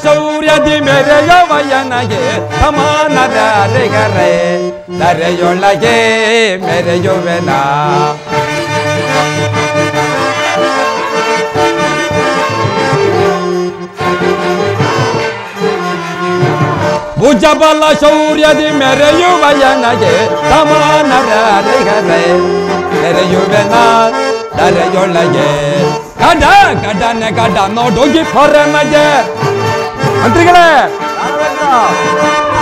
ಶೌರ್ಯದಿ ಮೆರೆಯುವಯನಗೆ ಸಮಾನರೇ ಧರೆಯೊಳಗೆ ಮೆರೆಯುವೆನ ಭುಜಬಲ ಶೌರ್ಯದಿ ಮೆರೆಯುವಯನಗೆ ಸಮಾನರೇ ಮೆರೆಯುವೆನ ಧರೆಯೊಳಗೆ ಗಡ ಗಡನೆ ಗಡ ನೋಡೋಗಿ ಹೊರನಗೆ ಮಂತ್ರಿಗಳೇ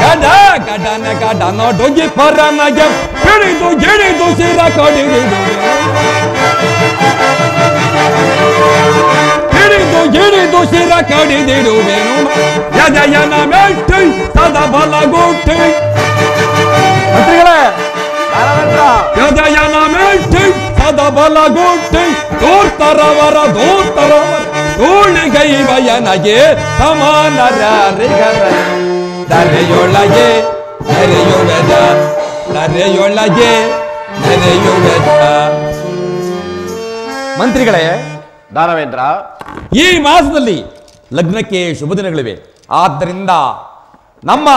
ಗಡ ಗಡನೆ ಗಡ ನೋಡೋಗಿ ಹೊರನಗೆ ಗಿಳಿದು ಗಿಳಿದು ಸಿರ ಕಡಿದು ಗಿಳಿದು ಗಿಳಿದು ಸಿರ ಕಡಿದಿಡುವೆನು ಯಜಯನ ಮೆಟ್ಟಿ ಸದಾ ಬಲಗೊಟ್ಟಿ ಮಂತ್ರಿಗಳೇ ಯಜಯನ ಮೆಟ್ಟಿ ಸದಾ ಬಲಗೊಟ್ಟಿ ದೂರ್ತರವರ ಧೂಳಿಗೈವಯನಗೆ ಸಮಾನರಿಗರ ಧರೆಯೊಳಗೆ ಮೆರೆಯುವೆದ ಧರೆಯೊಳಗೆ ಮೆರೆಯುವೆದ. ಮಂತ್ರಿಗಳೇ, ದಾನವೇಂದ್ರ, ಈ ಮಾಸದಲ್ಲಿ ಲಗ್ನಕ್ಕೆ ಶುಭ ದಿನಗಳಿವೆ. ಆದ್ದರಿಂದ ನಮ್ಮ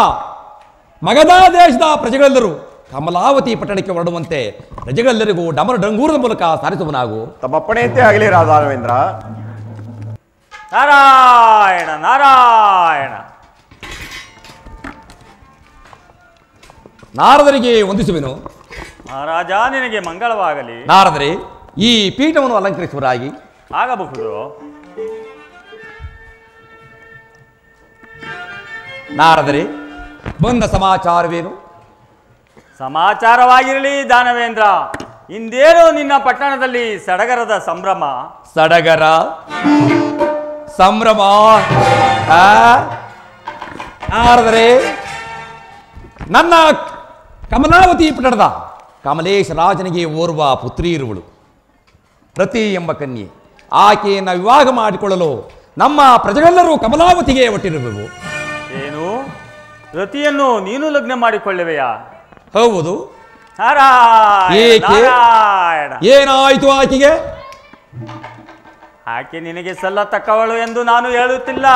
ಮಗಧ ದೇಶದ ಪ್ರಜೆಗಳೆಲ್ಲರೂ ಕಮಲಾವತಿ ಪಟ್ಟಣಕ್ಕೆ ಹೊರಡುವಂತೆ ಪ್ರಜೆಗಳೆಲ್ಲರಿಗೂ ಡಮರ ಡಂಗೂರದ ಮೂಲಕ ಸಾರಿಸುವನಾಗು. ತಮ್ಮಪ್ಪಣೆಯಂತೆ ಆಗಲಿ ದಾನವೇಂದ್ರ. ನಾರಾಯಣ ನಾರಾಯಣ. ನಾರದರಿಗೆ ವಂದಿಸುವೆನು. ಮಹಾರಾಜ, ನಿನಗೆ ಮಂಗಳವಾಗಲಿ. ನಾರದರೆ, ಈ ಪೀಠವನ್ನು ಅಲಂಕರಿಸುವರಾಗಿ. ಆಗಬಹುದು. ನಾರದರೆ, ಬಂದ ಸಮಾಚಾರವೇನು? ಸಮಾಚಾರವಾಗಿರಲಿ ದಾನವೇಂದ್ರ. ಇಂದೇನು ನಿನ್ನ ಪಟ್ಟಣದಲ್ಲಿ ಸಡಗರದ ಸಂಭ್ರಮ? ಸಡಗರ ಸಂಭ್ರಮ. ನಾರದರೆ, ನನ್ನ ಕಮಲಾವತಿ ಪಟ್ಟಣದ ಕಮಲೇಶ ರಾಜನಿಗೆ ಓರ್ವ ಪುತ್ರಿ ಇರುವಳು, ರತಿ ಎಂಬ ಕನ್ಯೆ. ಆಕೆಯನ್ನು ವಿವಾಹ ಮಾಡಿಕೊಳ್ಳಲು ನಮ್ಮ ಪ್ರಜೆಗಳೆಲ್ಲರೂ ಕಮಲಾವತಿಗೆ ಒಟ್ಟಿರುವೆವು. ಏನು, ರತಿಯನ್ನು ನೀನು ಲಗ್ನ ಮಾಡಿಕೊಳ್ಳುವೆಯಾ? ಹೌದು. ನಾರಾಯಣ. ಏನಾಯಿತು ಆಕೆಗೆ? ಆಕೆ ನಿನಗೆ ಸಲ್ಲತಕ್ಕವಳು ಎಂದು ನಾನು ಹೇಳುತ್ತಿಲ್ಲ.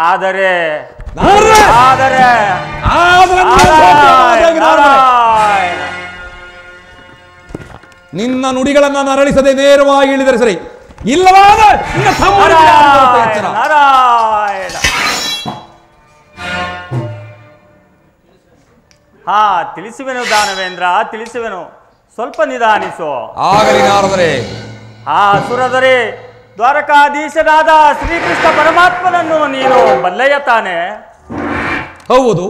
ಆದರೆ ನಿನ್ನ ನುಡಿಗಳನ್ನು ನರಳಿಸದೆ ನೇರವಾಗಿ ಇಳಿದರೆ ಸರಿ. ಇಲ್ಲವಾದ ನಾರಾಯಣ. ಹಾ, ತಿಳಿಸುವೆನು ದಾನವೇಂದ್ರ, ತಿಳಿಸುವೆನು. ಸ್ವಲ್ಪ ನಿಧಾನಿಸು. ಆಗಲಿ ನಾರದರೆ. ಹಾ ಸುರದರೆ, ದ್ವಾರಕಾಧೀಶನಾದ ಶ್ರೀಕೃಷ್ಣ ಪರಮಾತ್ಮನನ್ನು ನೀನು ಬಲ್ಲೆಯ ತಾನೆ? ಹೌದು,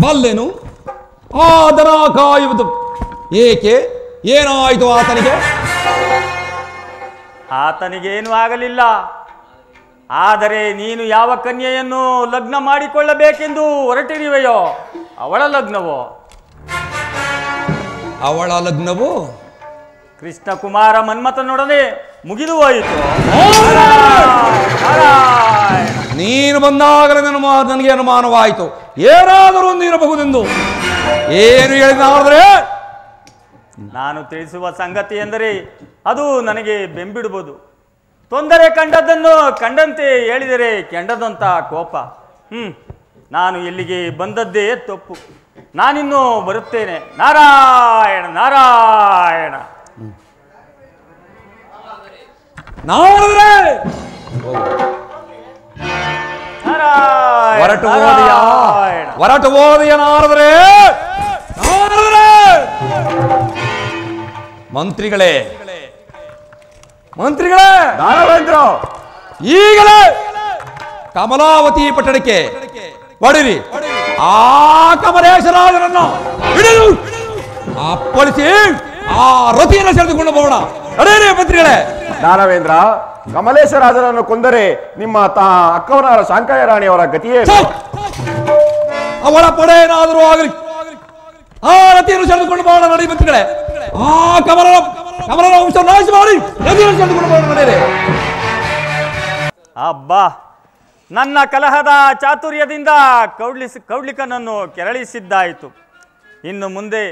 ಬಲ್ಲೆನು. ಆದರ ಕಾಯುವುದು ಏಕೆ? ಏನಾಯಿತು ಆತನಿಗೆ? ಆತನಿಗೇನು ಆಗಲಿಲ್ಲ. ಆದರೆ ನೀನು ಯಾವ ಕನ್ಯೆಯನ್ನು ಲಗ್ನ ಮಾಡಿಕೊಳ್ಳಬೇಕೆಂದು ಹೊರಟಿರುವೆಯೋ ಅವಳ ಲಗ್ನವೋ? ಅವಳ ಲಗ್ನವು ಕೃಷ್ಣ ಕುಮಾರ ಮನ್ಮಥನೊಡನೆ ಮುಗಿದು ಹೋಯಿತು. ನೀನು ಬಂದಾಗಲೇ ನನಗೆ ಅನುಮಾನವಾಯಿತು, ಏನಾದರೂ ಒಂದಿರಬಹುದೆಂದು. ಏನು ಹೇಳಿದ್ರೆ? ನಾನು ತಿಳಿಸುವ ಸಂಗತಿ ಎಂದರೆ ಅದು ನನಗೆ ಬೆಂಬಿಡುವುದು. ತೊಂದರೆ ಕಂಡದ್ದನ್ನು ಕಂಡಂತೆ ಹೇಳಿದರೆ ಕೆಂಡದಂತ ಕೋಪ. ನಾನು ಇಲ್ಲಿಗೆ ಬಂದದ್ದೇ ತಪ್ಪು. ನಾನಿನ್ನೂ ಬರುತ್ತೇನೆ. ನಾರಾಯಣ ನಾರಾಯಣ. ಹೊರಟು ಹೋದೆಯ ನಾರದರೆ? ಮಂತ್ರಿಗಳೇ, ಮಂತ್ರಿಗಳೇ, ದಾನವೇಂದ್ರ, ಈಗಲೇ ಕಮಲಾವತಿ ಪಟ್ಟಣಕ್ಕೆ ಹೊಡಿರಿ. ಆ ಕಮಲೇಶರಾಜನನ್ನು ಹಿಡಿದು ಅಪ್ಪಳಿಸಿ ಆ ರತಿಯನ್ನು ಸೆಳೆದುಕೊಂಡು ಹೋಗೋಣ. ನಡೆಯಿರಿ ಮಂತ್ರಿಗಳೇ. ದಾನವೇಂದ್ರ, ಕಮಲೇಶರಾಜನನ್ನು ಕೊಂದರೆ ನಿಮ್ಮ ಅಕ್ಕವನಾದ ಶಾಂಕಯ ರಾಣಿಯವರ ಗತಿಯೇ? ಅವಳ ಪಡೆ ಏನಾದರೂ ಆಗಲಿ, ಆ ರತಿಯನ್ನು ಸೆಳೆದುಕೊಂಡು ಹೋಗೋಣ. ನಡಿ ಮಂತ್ರಿಗಳೇ. ಆ ಕಮಲ ವಂಶ ನಾಶ ಮಾಡಿ ರತಿಯನ್ನು ಸೆಳೆದುಕೊಂಡು ಹೋಗೋಣ. ನಡೆಯಿರಿ. ಅಬ್ಬಾ, ನನ್ನ ಕಲಹದ ಚಾತುರ್ಯದಿಂದ ಕೌಡ್ಲಿಕನನ್ನು ಕೆರಳಿಸಿದ್ದಾಯಿತು. ಇನ್ನು ಮುಂದೆ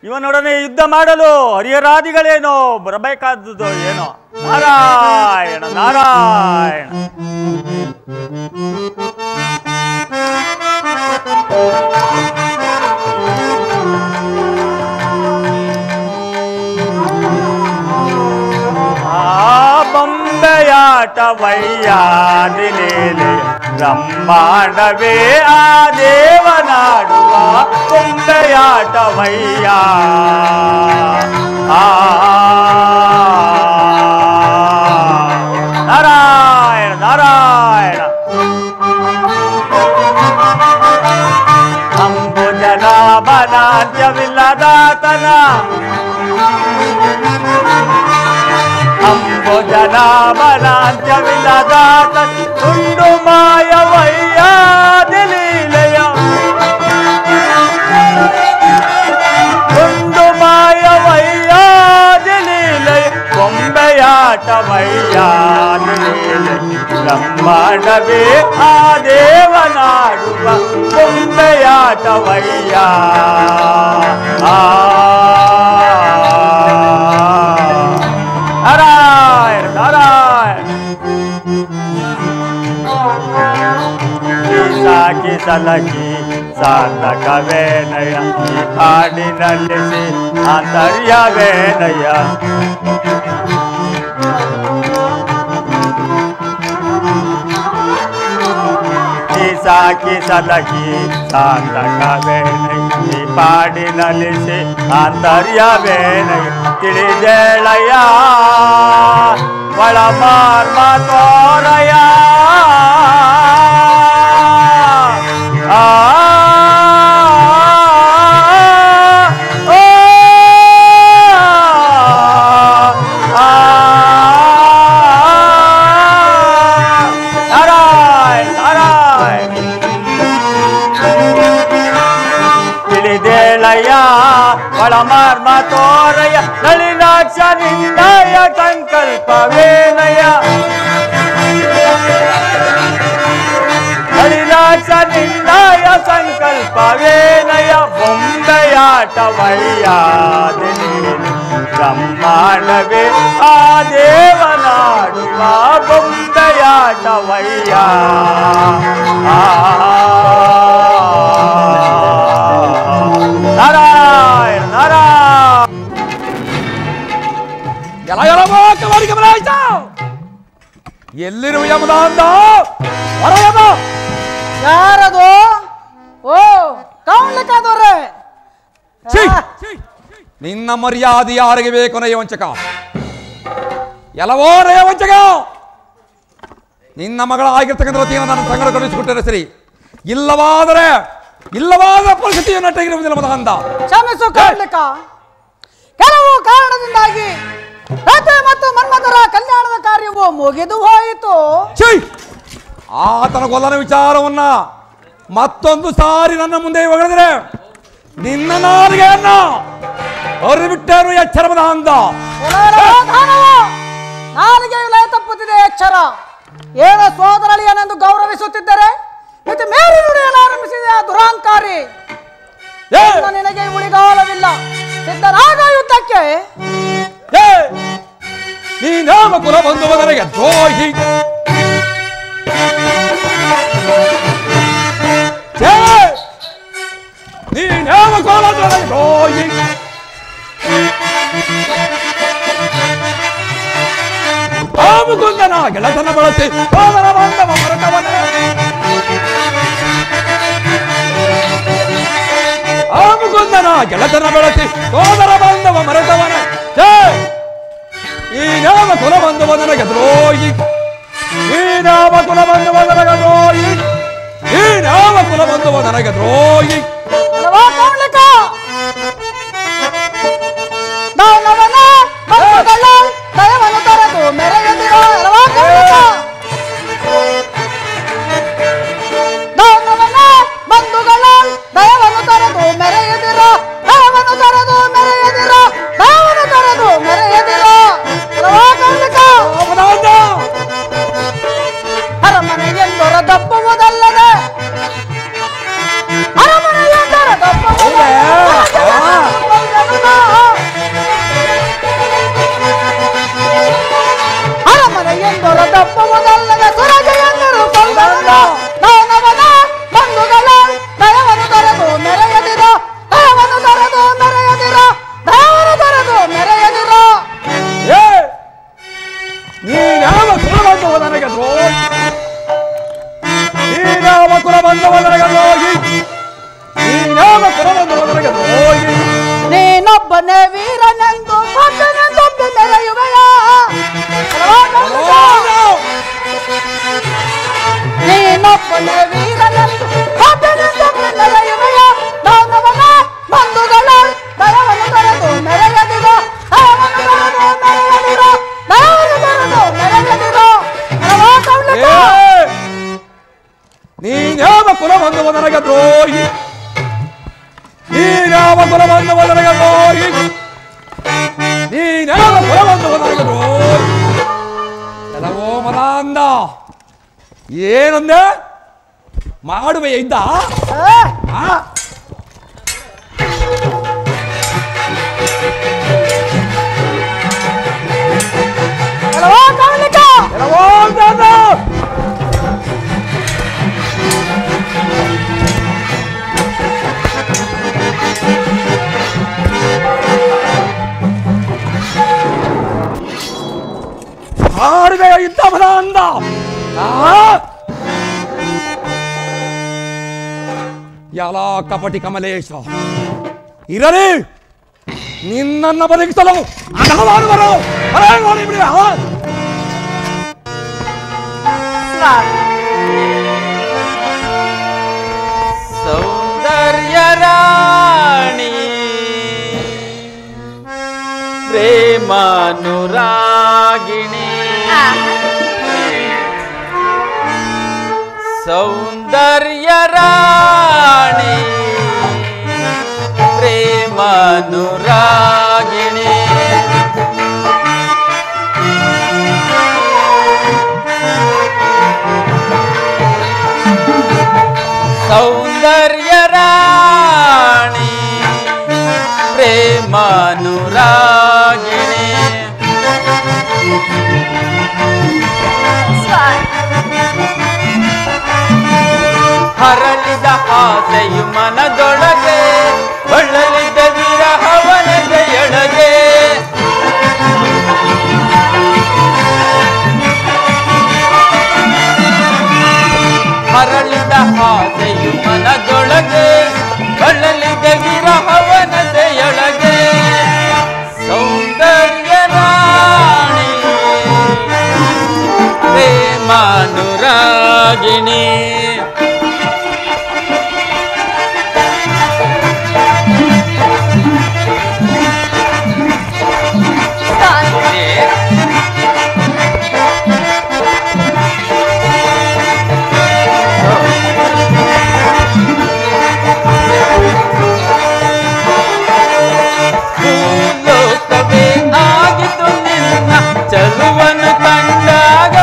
ಇವನೊಡನೆ ಯುದ್ಧ ಮಾಡಲು ಹರಿಹರಾದಿಗಳೇನೋ ಬರಬೇಕಾದುದೋ ಏನೋ. ನಾರಾಯಣ ನಾರಾಯಣ. ಬೊಂಬೆಯಾಟವಯ್ಯಾದಿ ಲೀಲೆ ಬ್ರಹ್ಮಾಂಡವೇ ಆ ದೇವನಾಡುವ ಬೊಂಬೆಯಾಟವಯ್ಯ ನಾರಾಯಣ ನಾರಾಯಣ ಅಂಬುಜನಾಭನಾದ್ಯವಿಲ್ಲದಾತನ ಅಂಬುಜನಾಭನಾದ್ಯವಿಲ್ಲದಾತ ತುಂಡು ಮಾಯವಯ್ಯಾದಿ ಲೀಲೆಯ ತುಂಡು ಮಾಯವಯ್ಯಾದಿ ಲೀಲೆಯ ಬೊಂಬೆಯಾಟವಯ್ಯಾದಿ ಲೀಲೆ ಬ್ರಹ್ಮಾಂಡವೇ ಆ ದೇವನಾಡುವ ಬೊಂಬೆಯಾಟವಯ್ಯ ನಾರಾಯಣ ನಾರಾಯಣ ಸಾಕಿ ಸಲಕಿ ಸಾರ್ಥಕವೇನಯ ಈ ಹಾಡಿನಲ್ಲಿಸಿ ಆಂತರ್ಯವೇನಯ ಸಾಕಿ ಸಲಕಿ ಸಾರ್ಥಕವೇನೈ ಈ ಪಾಡಿನಲ್ಲಿಸಿ ಆಂತರ್ಯವೇನೈ ತಿಳಿದೇಳಯ್ಯ ಒಳಮಾರ್ಮ ತೋರಯ ಒಳಮಾರ್ಮ ತೋರಯ ನಳಿನಾಕ್ಷ ನಿನ್ನಯ ಸಂಕಲ್ಪವೇನಯ ನಳಿನಾಕ್ಷ ನಿನ್ನಯ ಸಂಕಲ್ಪವೇನಯ ಬೊಂಬೆಯಾಟವಯ್ಯಾದಿ ಲೀಲೆ ಬ್ರಹ್ಮಾಂಡವೇ ಆ ದೇವನಾಡುವ ಬೊಂಬೆಯಾಟವಯ್ಯ ನಾರಾಯಣ ನಾರಾಯಣ ಎಲ್ಲಿರುವ ಯಮದಾಂದ ಹೊರಯಮ ಯಾರದು? ಓ ಕೌನ್ಲಿಕ್ಕಾದವ್ರೆ. ನಿನ್ನ ಮರ್ಯಾದೆ ಯಾರಿಗೆ ಬೇಕು ನಯವಂಚಕ? ಎಲ್ಲವೋ ನಯವಂಚಕ, ನಿನ್ನ ಮಗಳ ಆಗಿರ್ತಕ್ಕಂಥ ವತಿಯನ್ನು ನಾನು ಸಂಗಡ ಕಳುಹಿಸಿಕೊಟ್ಟರೆ ಸರಿ, ಇಲ್ಲವಾದ ಪರಿಸ್ಥಿತಿಯನ್ನು ತೆಗೆದಿರುವುದಿಲ್ಲ ಮದಾಂದ. ಕ್ಷಮಿಸು ಕೌನ್ಲಿಕ, ಕೆಲವು ಕಾರಣದಿಂದಾಗಿ ರತಿ ಮತ್ತು ಮನ್ಮಥರ ಕಲ್ಯಾಣದ ಕಾರ್ಯವು ಮುಗಿದು ಹೋಯಿತು. ಆತನ ಕೊಲ್ಲನ ವಿಚಾರವನ್ನ ಮತ್ತೊಂದು ಸಾರಿ ನನ್ನ ಮುಂದೆ ಹೊಗಳಿದ್ರೆ ನಿನ್ನ ನಾಲಿಗೆಯನ್ನ ಹೊರಬಿಟ್ಟರು ಎಚ್ಚರ ಮದಾಂದ. ನಾಲಿಗೆ ಲಯ ತಪ್ಪುತ್ತಿದೆ ಎಚ್ಚರ. ಏನ ಸೋದರಳಿಯನೆಂದು ಗೌರವಿಸುತ್ತಿದ್ದರೆ ಮಿತಿ ಮೇರಿ ನುಡಿಯಲು ಆರಂಭಿಸಿದ ದುರಾಂಕಾರಿ. ನಿನಗೆ ಉಳಿಗಾಲವಿಲ್ಲ, ಸಿದ್ಧರಾಗ ಯುದ್ಧಕ್ಕೆ. ನೀ ನಾಮ ಕುಲ ಬಂಧುವ ನನಗೆ ದ್ರೋಹಿ, ನೀ ನಾಮ ಕುಲ ನನಗೆ ದ್ರೋಹಿ. ಆಮುಕುಂದನ ಗೆಳತನ ಬಳಸಿ ಸೋದರ ಬಾಂಧವ ಮರೆತವನೇ, ಆಮುಕುಂದನ ಗೆಳತನ ಬಳಸಿ ಸೋದರ ಬಾಂಧವ ಮರೆತವನೇ. ಈ ನಾಮ ಕುಲ ಬಂಧುವ ನನಗೆ ದ್ರೋಹಿ, ಈ ನಾಮ ಕುಲ ಬಂಧುವ ನನಗೆ ದ್ರೋಹಿ, ಈ ನಾಮ ಕುಲ ಬಂಧುವ ನನಗೆ ದ್ರೋಹಿ. ದಯವನ್ನು ತರದು ಮೆರೆಯುತ್ತಿರೋ ಬಂಧುಗಳ ದಯವನ್ನು ತರದು ಮೆರೆಯುತ್ತಿರೋ, ದಯವನ್ನು ತರದು ಮೆರೆಯುತ್ತಿರೋ, ದಯವನ್ನು ತರದು ಮೆರೆಯುತ್ತಿರೋ. ಅರಮನೆಯೆಂದರ ದಪ್ಪುವುದಲ್ಲದೆ, ಅರಮನೆಯೆಂದರ ದಪ್ಪುವುದಲ್ಲದೆ ನೀನೊಬ್ಬನೇ ವೀರನೆಂದು ಭಕ್ತನೆಂದೊಬ್ಬೆ ಮೆರೆಯುವೆಯ ನೀನೊಬ್ಬನೇ ವೀರನೆಂದು ಭಕ್ತನೆಂದೊಬ್ಬೆ ಮೆರೆಯುವೆಯ ದಾನವನ ಬಂಧುಗಳ ದರವನ್ನು ತೊರೆದು ಮೆರೆಯದಿರೋ ದರವನ್ನು ತೊರೆದು ಮೆರೆಯದಿರೋ ದರವನ್ನು ತೊರೆದು ಮೆರೆಯದಿರೋ ನೀನ್ಯಾವ ಕುಲ ಬಂಧುವ ನನಗೆ ದ್ರೋಹಿ ನೀನ್ಯಾವ ಕುಲ ಬಂಧುವ ನನಗೆ ದ್ರೋಹಿ ನೀನ್ಯಾವ ಕುಲ ಬಂಧುವ ನನಗೆ ದ್ರೋಹಿ ಕೆಲವೋ ಮದಾಂದ ಏನಂದೆ ಮಾಡುವೆ ಇದ್ದ ಮಾಡುವೆ ಇದ್ದ ಮದಾಂದ ಎಲ್ಲ ಕಪಟಿ ಕಮಲೇಶ ಇರಲಿ ನಿನ್ನನ್ನು ಬದುಕಿಸಲು ಅಗಲವಾಡುವರು ಸೌಂದರ್ಯ ರಾಣಿ ಪ್ರೇಮಾನುರಾಗಿಣಿ ಸೌಂದರ್ಯ ರಾಣಿ ಪ್ರೇಮಾನುರಾಗಿಣಿ ಸೌಂದರ್ಯ ರಾಣಿ ಪ್ರೇಮಾನುರಾಗಿಣಿ ಹರಳಿದ ಆಸೆಯು ಮನದೊಳಗೆ ಒಳ್ಳಲಿದ್ದ ವಿರಹವನದ ಎಳಗೆ ಹರಳಿದ ಆಸೆಯು ಮನದೊಳಗೆ ಒಳ್ಳಲಿದ್ದ ವಿರಹವನದ ಎಳಗೆ ಸೌಂದರ್ಯ ರಾಣಿ ಪ್ರೇಮಾನುರಾಗಿಣಿ ಚಲುವನ್ನು ಕಂಡಾಗ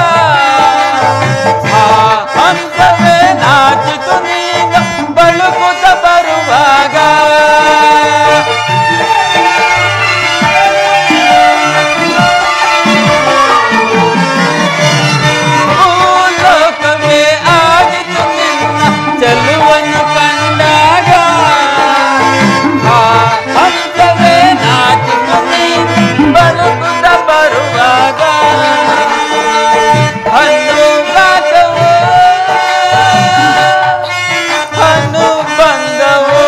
ಹಂಸವೇ ನಾಚಿತು ನೀಗ ಬಳುಕುತ್ತ ಬರುವಾಗ ಭೂಲೋಕವೇ ಆಗಿತು ನಿನ್ನ ಚಲುವನ್ನು ಕಂಡಾಗ ಹಂಸವೇ ನಾಚಿತು ನೀಗ ಬಳುಕುತ್ತ ಬರುವಾಗ ಅನುಬಂಧವೋ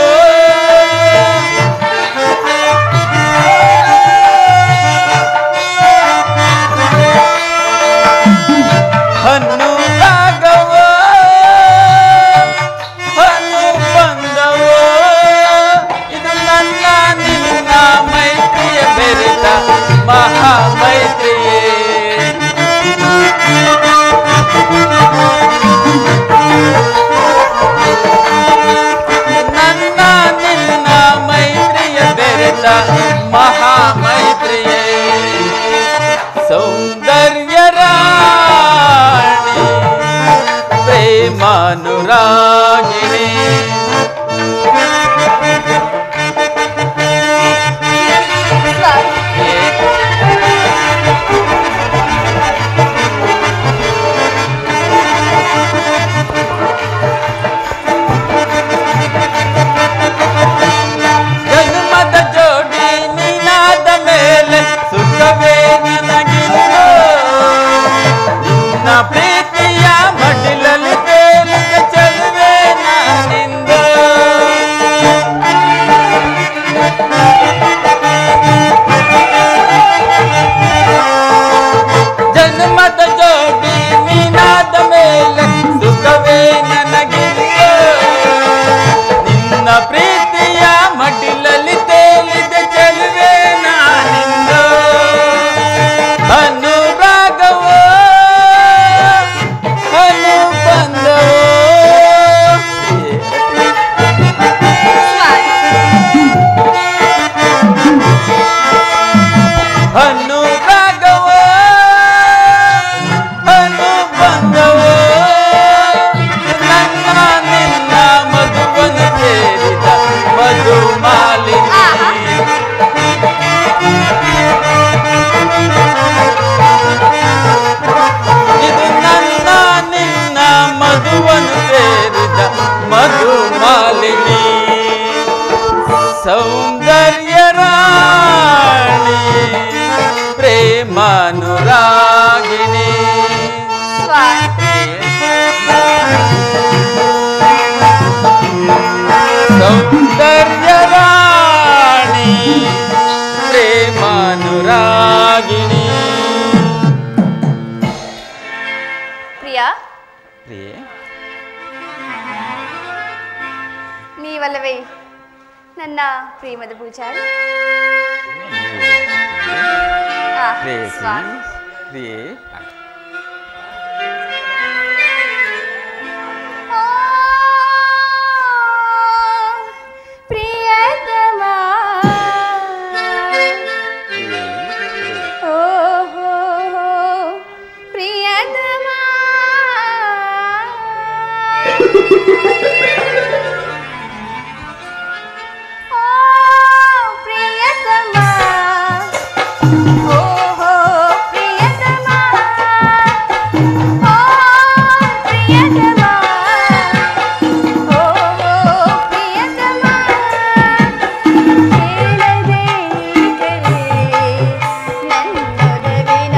ಸೌಂದರ್ಯ ರಾಣಿ ಪ್ರೇಮಾನುರಾಗಿಣಿ ಸೌಂದರ್ಯ ರಾಣಿ ಪ್ರೇಮಾನುರಾಗಿಣಿ. ಪ್ರಿಯಾ, ಪ್ರಿಯೆ, ನೀವಲ್ಲವೇ ನನ್ನ ಪ್ರೇಮದ ಪೂಜಾರಿ? ಪ್ರೇಯಸಿ, ಸ್ವಾಮಿ. ಪ್ರಿಯೆ, ಪ್ರಿಯತಮ, ಓಹೋ ಪ್ರಿಯತಮ, ಪ್ರಿಯತಮ, ಓಹೋ ಪ್ರಿಯತಮ, ಪ್ರಿಯತಮ, ಓಹೋ ಪ್ರಿಯತಮ, ಕೇಳದೆ ಕರೆ ನನ್ನೊಲವಿನ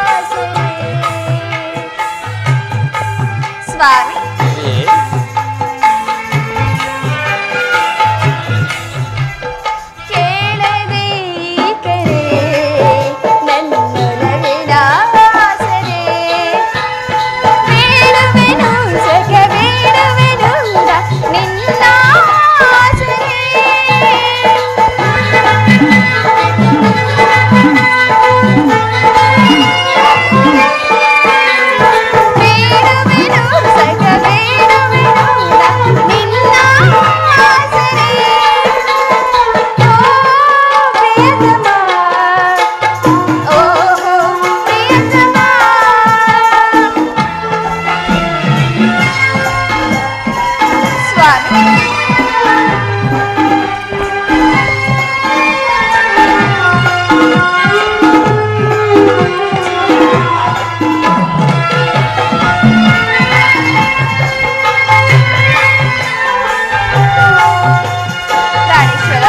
ಆಸರೆ. ಸ್ವಾಮಿ, ಪ್ರಿಯೆ, ಕೇಳದೆ ಕರೆ ನನ್ನೊಲವಿನ ಆಸರೆ. ಬೇಡುವೆನು ಸಖ ಬೇಡುವೆನು ನಿನ್ನ ಆಸರೆ. ಬೇಡುವೆನು ಸಖ ಬೇಡುವೆನು ನಿನ್ನ ಆಸರೆ. ಓ ಪ್ರಿಯತಮ, ಓಹೋ ಪ್ರಿಯತಮ, ಸ್ವಾಮಿ. ಪ್ರಾಣೇಶ್ವರ,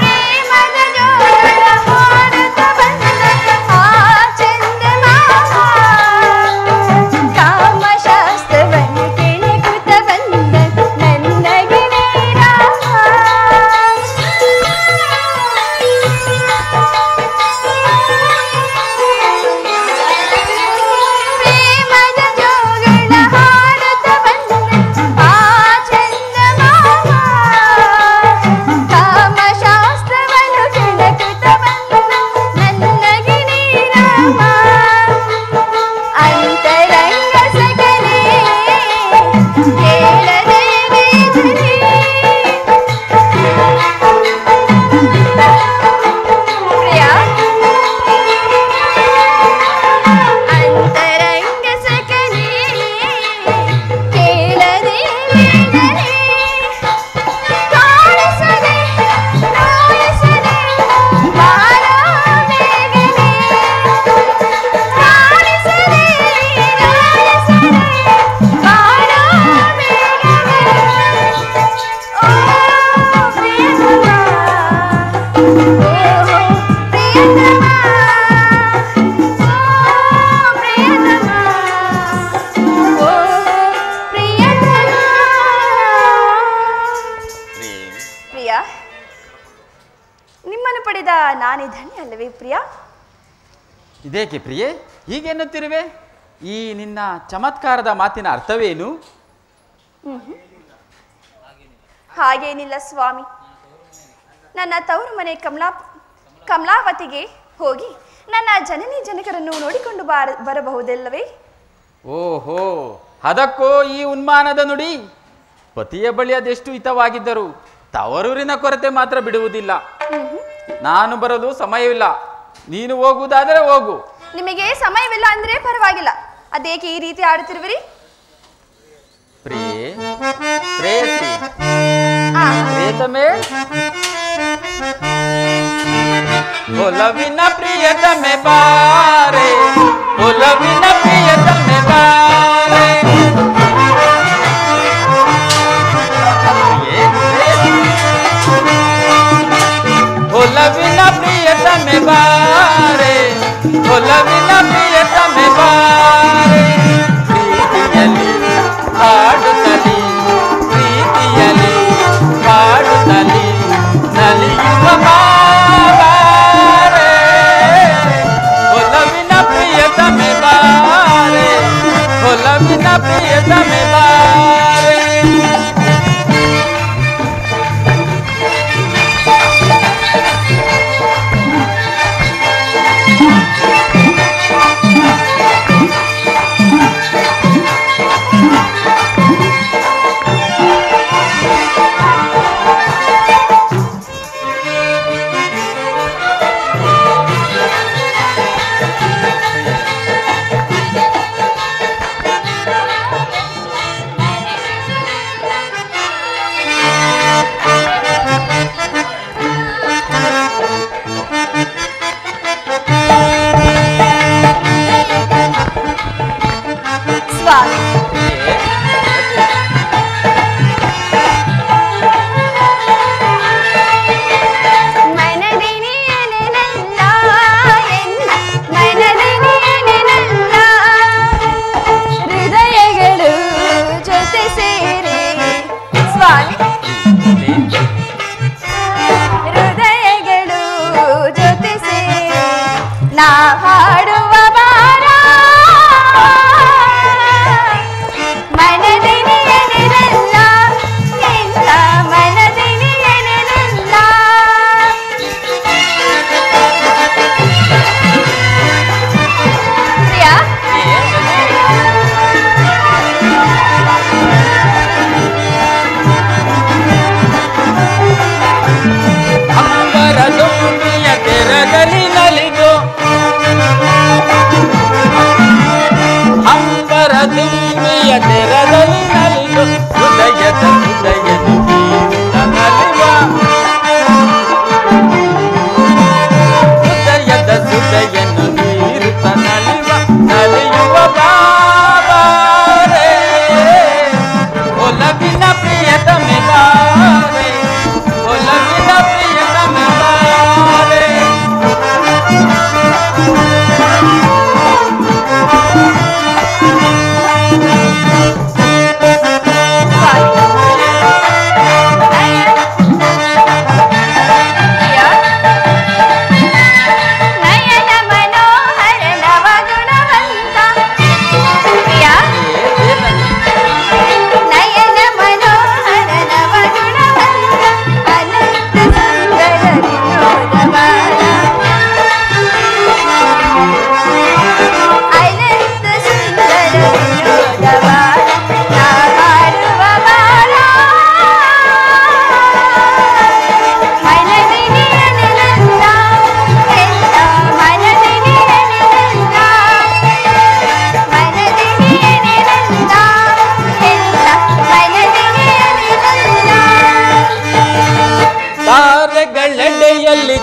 ಪ್ರೇಮದ ಜೋಳ ಹಾಡುತ್ತ ಬಂದ ಆ ಚಂದಮಾಮ, ಕಾಮಶಾಸ್ತ್ರವನ್ನು ಕೆಣಕುತ್ತ ಬಂದ ನನ್ನ ಗೆಳೆಯ ರಾಮ. ಪ್ರೇಮದ ಜೋಗಳ ಹಾಡುತ್ತ ಬಂದ ಆ ಚಂದಮಾಮ, ಕಾಮಶಾಸ್ತ್ರವನ್ನು ಕೆಣಕುತ್ತ ಬಂದ ನನ್ನ ಗೆಳೆಯ ರಾಮ. ಅಂತರಂಗ ಸಕಲೆ ಕೇಳದೆ ವೇದನೆ. ಪ್ರಿಯಾ, ಅಂತರಂಗ ಸಕಲೆ ಕೇಳದೆ ವೇದನೆ. ಕಾಣಿಸದೆ ನೋಯಿಸದೆ ಬಾರೋ ಬೇಗನೆ. ಕಾಣಿಸದೆ ನೋಯಿಸದೆ ಬಾರೋ ಬೇಗನೆ. ಓ ಪ್ರಿಯತಮ, ಓಹೋ ಪ್ರಿಯತಮ, ಓ ಪ್ರಿಯತಮ, ಓಹೋ ಪ್ರಿಯತಮ. ಪ್ರಿಯೆ, ಪ್ರಿಯಾ, ನಿಮ್ಮನ್ನು ಪಡೆದ ನಾನೇ ಧನ್ಯ ಅಲ್ಲವೇ ಪ್ರಿಯಾ? ಇದೇಕೆ ಪ್ರಿಯೆ ಹೀಗೆನ್ನುತ್ತಿರುವೆ? ಈ ನಿನ್ನ ಚಮತ್ಕಾರದ ಮಾತಿನ ಅರ್ಥವೇನು? ಹಾಗೇನಿಲ್ಲ ಸ್ವಾಮಿ. ನನ್ನ ತವರು ಮನೆ ಕಮಲಾವತಿಗೆ ಹೋಗಿ ನನ್ನ ಜನನಿ ಜನಕರನ್ನು ನೋಡಿಕೊಂಡು ಬರಬಹುದಲ್ಲವೇ? ಓಹೋ, ಅದಕ್ಕೋ ಈ ಉನ್ಮಾನದ ನುಡಿ. ಪತಿಯ ಬಳಿ ಅದೆಷ್ಟು ಹಿತವಾಗಿದ್ದರು ತವರೂರಿನ ಕೊರತೆ ಮಾತ್ರ ಬಿಡುವುದಿಲ್ಲ. ನಾನು ಬರಲು ಸಮಯವಿಲ್ಲ. ನೀನು ಹೋಗುವುದಾದರೆ ಹೋಗು. ನಿಮಗೆ ಸಮಯವಿಲ್ಲ ಅಂದ್ರೆ ಪರವಾಗಿಲ್ಲ, ಅದೇಕೆ ಈ ರೀತಿ ಆಡುತ್ತಿರುವಿರಿ? ಪ್ರೇಯಸಿ ಪ್ರಿಯತಮೆ, ಒಲವಿನ ಪ್ರಿಯತಮೆ ಬಾರೆ, ಒಲವಿನ ಪ್ರಿಯತಮೆ ಬಾರೆ, ಒಲವಿನ ಪ್ರಿಯತಮೆ ಬಾರೆ, ಒಲವಿನ ಪ್ರಿಯತಮೆ ಬಾರೆ, ಪ್ರೀತಿಯಲ್ಲಿ ಹಾಡುತ್ತಲಿ, ಪ್ರೀತಿಯಲ್ಲಿ ಹಾಡುತ್ತಲಿ ನಲಿಯುವ ಬಾರೆ, ಒಲವಿನ ಪ್ರಿಯತಮೆ ಬಾರೆ, ಒಲವಿನ ಪ್ರಿಯತಮೆ ಬಾರೆ.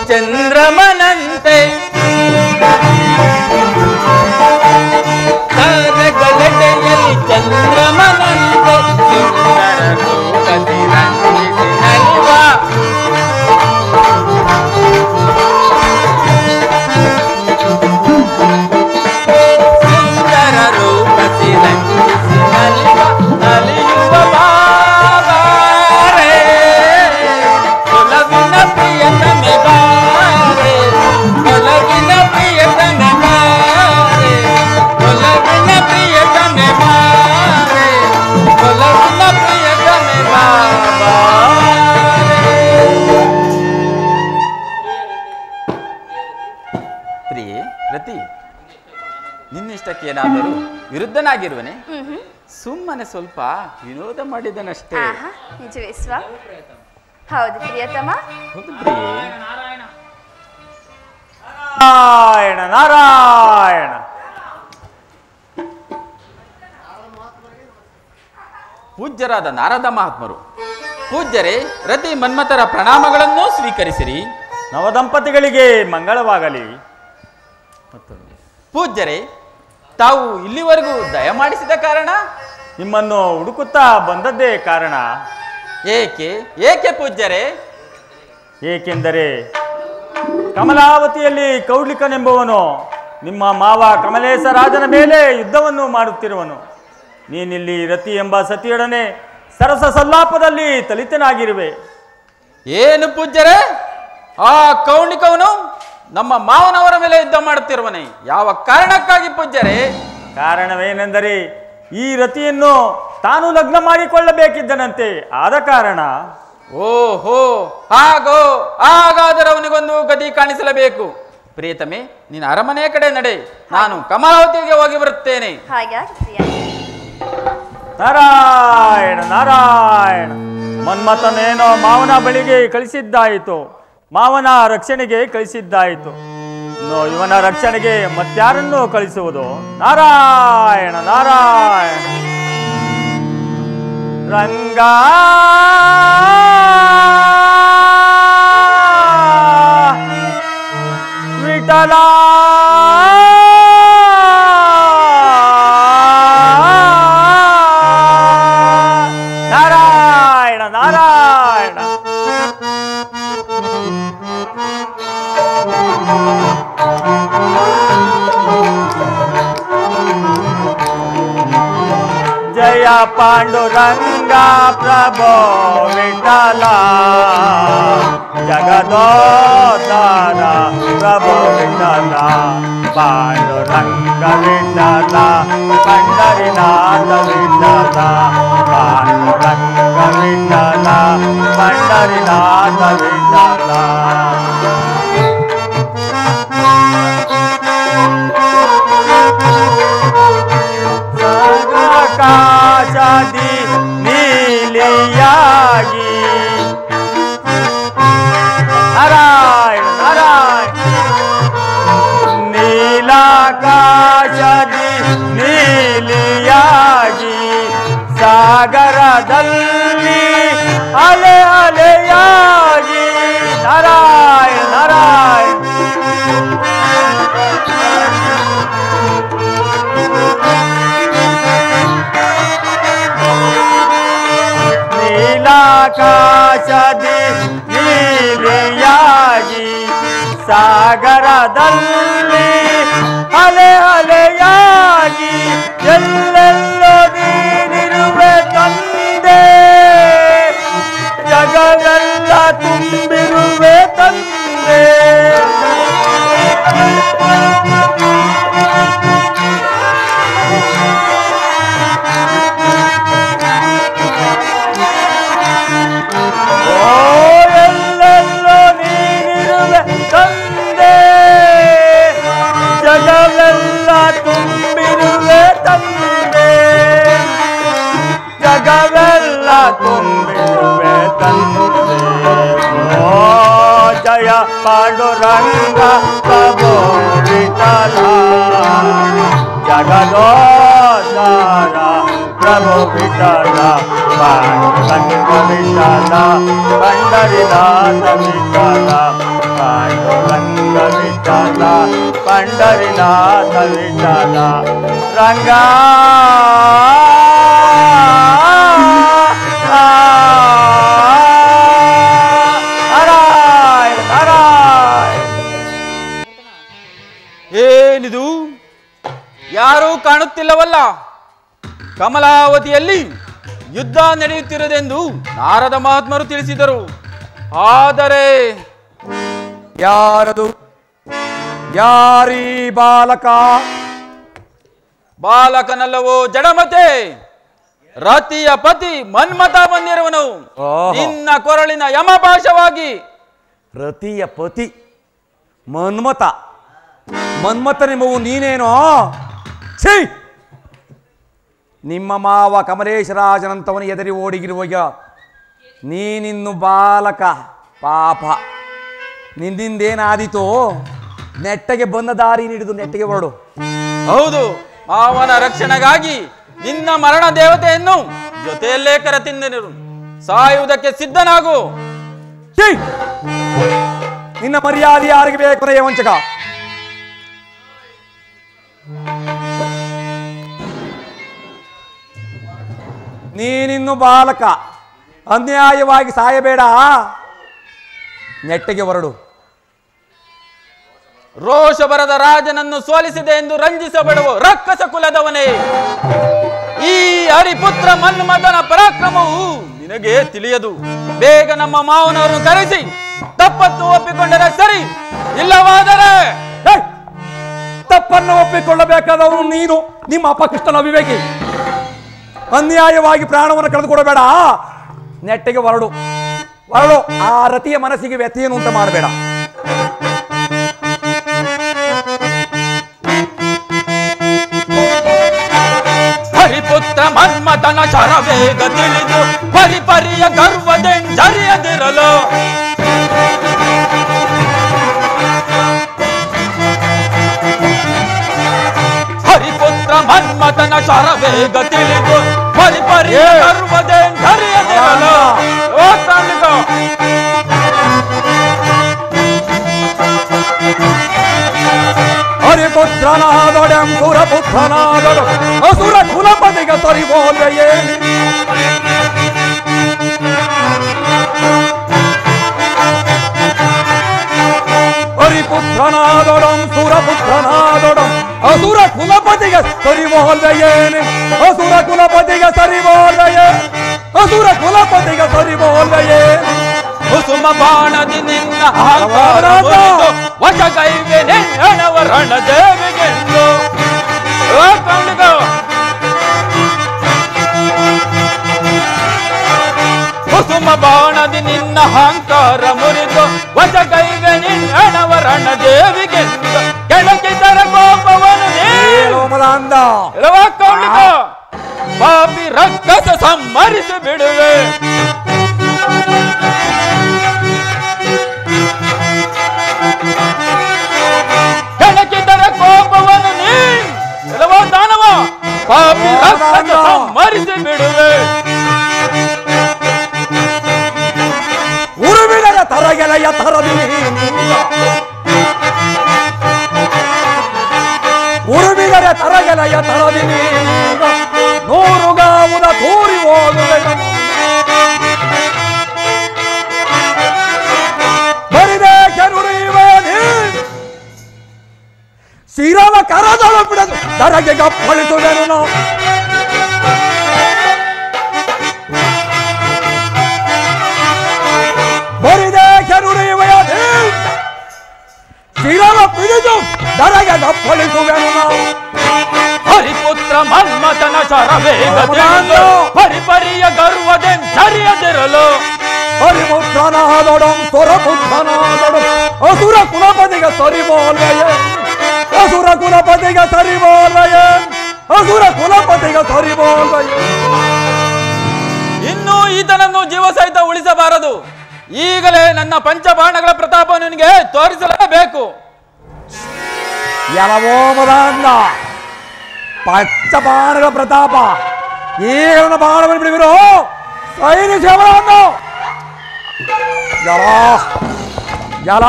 ಚಂದ್ರಮನಂತೆ ತಾರಗಳೆಡೆಯಲ್ಲಿ ಚಂದ್ರಮನಂತೆ ಸುಂದರ ರೂಪದಿ ರಂಜಿಸಿ ನಲಿವ ಸುಂದರ ರೂಪದಿ ರಂಜಿಸಿ ನಲಿವ ನಲಿಯುವ ಬಾರೆ ಒಲವಿನ ಪ್ರಿಯತಮೆ ಬಾರೆ ಒಲವಿನ ಪ್ರಿಯತಮೆ ಬಾರೆ ಒಲವಿನ ಪ್ರಿಯತಮೆ ಬಾರೆ ಒಲವಿನ ಪ್ರಿಯತಮೆ ಬಾರೆ. ಪ್ರಿಯೆ ರತಿ, ನಿನ್ನಿಷ್ಟಕ್ಕೇನಾದರೂ ವಿರುದ್ಧನಾಗಿರುವನೆ? ಸುಮ್ಮನೆ ಸ್ವಲ್ಪ ವಿನೋದ ಮಾಡಿದನಷ್ಟೇ. ನಿಜವೇ ಸ್ವಾ? ಹೌದು ಪ್ರಿಯತಮ. ಹೌದು ಪ್ರಿಯೆ. ನಾರಾಯಣ ನಾರಾಯಣ. ಪೂಜ್ಯರಾದ ನಾರದ ಮಹಾತ್ಮರು, ಪೂಜ್ಯರೇ ರತಿ ಮನ್ಮಥರ ಪ್ರಣಾಮಗಳನ್ನು ಸ್ವೀಕರಿಸಿರಿ. ನವದಂಪತಿಗಳಿಗೆ ಮಂಗಳವಾಗಲಿ. ಪೂಜ್ಯರೇ, ತಾವು ಇಲ್ಲಿವರೆಗೂ ದಯಮಾಡಿಸಿದ ಕಾರಣ? ನಿಮ್ಮನ್ನು ಹುಡುಕುತ್ತಾ ಬಂದದ್ದೇ ಕಾರಣ. ಏಕೆ ಏಕೆ ಪೂಜ್ಯರೇ? ಏಕೆಂದರೆ ಕಮಲಾವತಿಯಲ್ಲಿ ಕೌಡ್ಲಿಕನೆಂಬುವನು ನಿಮ್ಮ ಮಾವ ಕಮಲೇಶ ರಾಜನ ಮೇಲೆ ಯುದ್ಧವನ್ನು ಮಾಡುತ್ತಿರುವನು. ನೀನಿಲ್ಲಿ ರತಿ ಎಂಬ ಸತಿಯೊಡನೆ ಸರಸ ಸಲ್ಲಾಪದಲ್ಲಿ ತಲಿತನಾಗಿರುವೆ. ಏನು ಪೂಜ್ಯರೇ, ಆ ಕೌಂಡಿಕವನು ನಮ್ಮ ಮಾವನವರ ಮೇಲೆ ಯುದ್ಧ ಮಾಡುತ್ತಿರುವನೇ? ಯಾವ ಕಾರಣಕ್ಕಾಗಿ ಪೂಜ್ಯರೇ? ಕಾರಣವೇನೆಂದರೆ ಈ ರತಿಯನ್ನು ತಾನು ಲಗ್ನ ಮಾಡಿಕೊಳ್ಳಬೇಕಿದ್ದನಂತೆ. ಆದ ಕಾರಣ. ಓಹೋ, ಹಾಗಾದರೆ ಅವನಿಗೊಂದು ಗತಿ ಕಾಣಿಸಲೇಬೇಕು. ಪ್ರಿಯತಮೆ, ನೀನು ಅರಮನೆಯ ಕಡೆ ನಡೆ, ನಾನು ಕಮಲಾವತಿಗೆ ಹೋಗಿ ಬರುತ್ತೇನೆ. ನಾರಾಯಣ ನಾರಾಯಣ. ಮನ್ಮಥನೇನೋ ಮಾವನ ಬಳಿಗೆ ಕಳಿಸಿದ್ದಾಯಿತು, ಮಾವನ ರಕ್ಷಣೆಗೆ ಕಳಿಸಿದ್ದಾಯಿತು. ಇವನ ರಕ್ಷಣೆಗೆ ಮತ್ಯಾರನ್ನು ಕಳಿಸುವುದು? ನಾರಾಯಣ ನಾರಾಯಣ. ರಂಗ ವಿಠಲ ನಾರಾಯಣ ನಾರಾಯಣ. ಜಯ ಪಾಂಡುರಂಗ ಪ್ರಭೋ ವಿಠಲ, ಜಗದೋದ್ಧಾರ ಪ್ರಭೋ ವಿಠಲ. ಪಾಂಡುರಂಗ ವಿಠಲ, ಪಂಡರಿನಾಥ ವಿಠಲ. ಪಾಂಡುರಂಗ ವಿಠಲ, ಪಂಡರಿನಾಥ ವಿಠಲ. ಆಕಾಶದಿ ನೀಲಿಯಾಗಿ ನಾರಾಯಣ ನಾರಾಯಣ. ನೀಲಾಕಾಶದಿ ನೀಲಿಯಾಗಿ ಸಾಗರದಲ್ಲಿ ಅಲೆ ಅಲೆಯಾಗಿ ನಾರಾಯಣ ನಾರಾಯಣ. ನೀಲಾಕಾಶದಿ ನೀಲಿಯಾಗಿ ಸಾಗರದಲ್ಲಿ ಅಲೆ ಅಲೆಯಾಗಿ ಎಲ್ಲೆಲ್ಲೋ ನೀನಿರುವೆ ತಂದೆ, ಜಗವೆಲ್ಲ ತುಂಬಿರುವೆ ತಂದೆ. ಎಲ್ಲೆಲ್ಲೋ ನೀನಿರುವೆ ತಂದೆ, ಜಗವೆಲ್ಲ ತುಂಬಿರುವೆ ತಂದೆ. ಜಗವೆಲ್ಲ ತುಂಬಿರುವೆ ತಂದೆ. ಓ ಜಯ ಪಾಂಡುರಂಗ ಪ್ರಭೋ ವಿಠಲ, ಜಗದೋದ್ಧಾರ ಪ್ರಭೋ ವಿಠಲ. ಪಾಂಡುರಂಗ ವಿಠಲ, ಪಂಡರಿನಾಥ ವಿಠಲ. ಪಾಂಡುರಂಗ ವಿಠಲ, ಪಂಡರಿನಾಥ ವಿಠಲ. ರಂಗ ನಾರಾಯಣ ನಾರಾಯಣ. ಏನಿದು? ಯಾರೂ ಕಾಣುತ್ತಿಲ್ಲವಲ್ಲ? ಕಮಲಾವತಿಯಲ್ಲಿ ಯುದ್ಧ ನಡೆಯುತ್ತಿರುವುದೆಂದು ನಾರದ ಮಹಾತ್ಮರು ತಿಳಿಸಿದರು. ಆದರೆ ಯಾರದು? ಯಾರೀ ಬಾಲಕ? ಬಾಲಕನಲ್ಲವೋ ಜಡಮತೆ, ರತಿಯ ಪತಿ ಮನ್ಮಥ ಬಂದಿರುವನು. ನಿನ್ನ ಕೊರಳಿನ ಯಮಪಾಶವಾಗಿ. ರತಿಯ ಪತಿ ಮನ್ಮಥ? ಮನ್ಮಥನೆಂಬವು ನೀನೇನೋ? ಛೀ! ನಿಮ್ಮ ಮಾವ ಕಮಲೇಶರಾಜನಂತವನು ಎದರಿ ಓಡಿಗಿರುವಾಗ ನೀನಿನ್ನು ಬಾಲಕ. ಪಾಪ ನಿಂದಿಂದೇನಾದೀತೋ? ನೆಟ್ಟಗೆ ಬಂದ ದಾರಿ ಹಿಡಿದು ನೆಟ್ಟಿಗೆ ಹೊರಡು. ಹೌದು, ಅವನ ರಕ್ಷಣೆಗಾಗಿ ನಿನ್ನ ಮರಣ ದೇವತೆಯನ್ನು ಜೊತೆಯಲ್ಲೇ ಕರೆತಿದ್ದೆನು. ಸಾಯುವುದಕ್ಕೆ ಸಿದ್ಧನಾಗು. ಛೀ! ನಿನ್ನ ಮರ್ಯಾದೆ ಯಾರಿಗೆ ಬೇಕು ರೇ ವಂಚಕ? ನೀನಿನ್ನು ಬಾಲಕ, ಅನ್ಯಾಯವಾಗಿ ಸಾಯಬೇಡ, ನೆಟ್ಟಿಗೆ ಹೊರಡು. ರೋಷ ಬರದ ರಾಜನನ್ನು ಸೋಲಿಸಿದೆ ಎಂದು ರಂಜಿಸಬೇಡುವ ರಕ್ಕಸ ಕುಲದವನೇ, ಈ ಹರಿಪುತ್ರ ಮನ್ಮಥನ ಪರಾಕ್ರಮವು ನಿನಗೆ ತಿಳಿಯದು. ಬೇಗ ನಮ್ಮ ಮಾವನವರನ್ನು ಕರೆಸಿ ತಪ್ಪತ್ತು ಒಪ್ಪಿಕೊಂಡರೆ ಸರಿ, ಇಲ್ಲವಾದರೆ ತಪ್ಪನ್ನು ಒಪ್ಪಿಕೊಳ್ಳಬೇಕಾದವನು ನೀನು, ನಿಮ್ಮ ಅಪಕೃಷ್ಣನ ವಿವೇಕಿ. ಅನ್ಯಾಯವಾಗಿ ಪ್ರಾಣವನ್ನು ಕಳೆದುಕೊಡಬೇಡ, ನೆಟ್ಟಿಗೆ ಹೊರಡು. ಆ ರತಿಯ ಮನಸ್ಸಿಗೆ ವ್ಯಥೆಯನ್ನು ಉಂಟು ಮಾಡಬೇಡ. ಹರಿಪುತ್ರ ಮನ್ಮಥನ ಶರವೇಗ ತಿಳಿದು ಪರಿಪರಿಯ ಗರ್ವದೆಂಜರಿಯದಿರಲು ಹರಿಪುತ್ರ ಮನ್ಮಥನ ಶರವೇಗ ತಿಳಿದು ಪರಿಪರಿಯ ಗರ್ವದೆಂಜರಿಯದಿರಲು ಹರಿಪುತ್ರನಾದೊಡೆಂ ಸುರಪುತ್ರನಾದೊಡ ಅಸುರ ಕುಲಪತಿಗೆ ತೊರಿಬೋಲ್ವೆಯೇ. ಹರಿಪುತ್ರನಾದೊಡಂ ಸುರಪುತ್ರನಾದೊಡಂ ಅಸುರ ಕುಲಪತಿಗೆ ತೊರಿಬೋಲ್ವೆಯೇನೆ. ಅಸುರ ಕುಲಪತಿಗೆ ಸರಿಬೋಲ್ವೆಯೇ, ಅಸುರ ಕುಲಪತಿಗೆ ತೊರಿಬೋಲ್ವೆಯೇ. ಕುಸುಮ ಬಾಣದಿ ನಿನ್ನ ಅಹಂಕಾರ ಮುರಿದು ವಶಗೈವೆ ನೆಣ್ಣವ ರಣದೇವಿಗೆಂದು. ಕುಸುಮ ಬಾಣದಿ ನಿನ್ನ ಅಹಂಕಾರ ಮುರಿದು ವಶಗೈವೆ ನಿನ್ನವ ರಣದೇವಿಗೆಂದು. ಕೆಳಗಿದರ ಕೋಪವನ್ನು ಪಾಪಿ ರಕ್ಕಸ ಸಂಹರಿಸಿ ಬಿಡುವೆ. ಕೆಳಗಿದರ ಕೋಪವನ್ನು ನೀಲವ ದಾನವ ಪಾಪಿ ರಕ್ಕಸ ಸಂಹರಿಸಿ ಬಿಡುವೆ. ಉರುವಿದರ ತರಗೆಲೆಯ ತರದಿ ಉರುವಿದರೆ ತರಗೆಲೆಯ ತರದಿ ನೂರು ಗಾವುದ ತೂರಿ ಹೋಗುವೆ. ಬರಿದೆ ಕೆರುಡಿವೆ ಶಿರವ ಕರದಳು ಬಿಡದು ತರಗೆ ಗಪ್ಪಳಿಸುವೆನು ನಾವು. ಬರಿದೆ ಕೆರುಡಿವೆ ಶಿರವ ಬಿಡಿದು ತರಗೆ ಗಪ್ಪಳಿಸುವೆನು ನಾವು. ಹರಿಪುತ್ರ ಮನ್ಮಥನ ಶರವೇಗ ತಿಳಿದು ಪರಿಪರಿಯ ಗರ್ವದೆಂಜರಿಯದಿರಲು. ಹರಿಪುತ್ರನಾದೊಡಂ ಸುರಪುತ್ರನಾದೊಡಂ ಅಸುರ ಕುಲಪತಿಗೆ ಸರಿಬೋಲ್ವೆಯೇ. ಅಸುರ ಕುಲಪತಿಗೆ ಸರಿಬೋಲ್ವೆಯೇ, ಅಸುರ ಕುಲಪತಿಗೆ ಸರಿಬೋಲ್ವೆಯೇ. ಇನ್ನೂ ಈತನನ್ನು ಜೀವ ಸಹಿತ ಉಳಿಸಬಾರದು. ಈಗಲೇ ನನ್ನ ಪಂಚಬಾಣಗಳ ಪ್ರತಾಪವನ್ನು ನಿನಗೆ ತೋರಿಸಲೇಬೇಕು. ಯಲವೋಮದಾಂದ ಪಂಚಬಾಣಗಳ ಪ್ರತಾಪ, ಈಗ ನನ್ನ ಬಾಣವನ್ನು ಬಿಡುವಿರೋ ಸೈನಿಸವನ್ನು. ಎಲ್ಲ